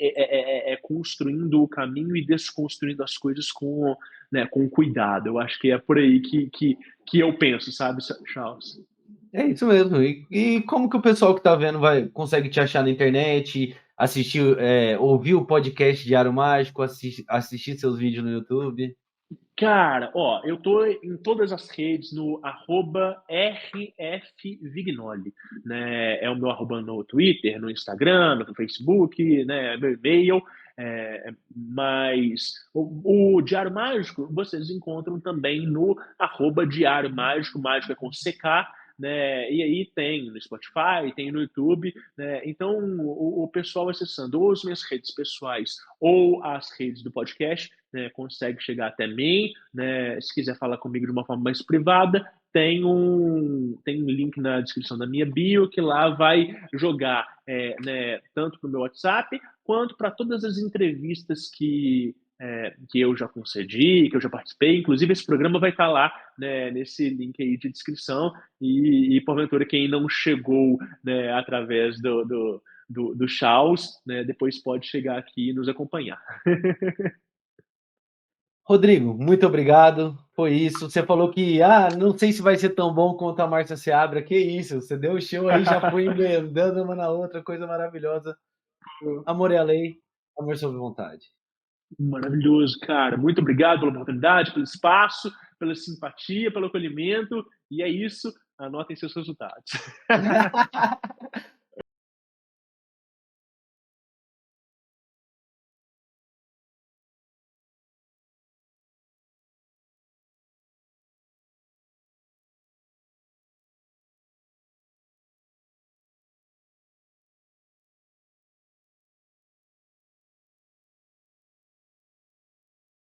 construindo o caminho e desconstruindo as coisas com, né, com cuidado. Eu acho que é por aí que eu penso, sabe, Charles? É isso mesmo. E como que o pessoal que tá vendo consegue te achar na internet, assistir, ouvir o podcast Diário Mágico, assistir seus vídeos no YouTube? Cara, ó, eu tô em todas as redes no @rfvignoli, né? É o meu arroba no Twitter, no Instagram, no Facebook, né? Meu e-mail. Mas o Diário Mágico vocês encontram também no @Diário Mágico, mágico é com CK, né? E aí tem no Spotify, tem no YouTube, né? Então o pessoal acessando ou as minhas redes pessoais ou as redes do podcast, né, consegue chegar até mim, né? Se quiser falar comigo de uma forma mais privada, tem um link na descrição da minha bio que lá vai jogar, né, tanto para o meu WhatsApp quanto para todas as entrevistas que eu já concedi, que eu já participei. Inclusive, esse programa vai estar lá, né, nesse link aí de descrição. E porventura, quem não chegou, né, através do Charles, né, depois pode chegar aqui e nos acompanhar. Rodrigo, muito obrigado. Foi isso. Você falou que, não sei se vai ser tão bom quanto a Márcia Seabra. Que isso, você deu o show aí, já foi emendando uma na outra, coisa maravilhosa. Amor é a lei, amor sob vontade. Maravilhoso, cara. Muito obrigado pela oportunidade, pelo espaço, pela simpatia, pelo acolhimento. E é isso. Anotem seus resultados.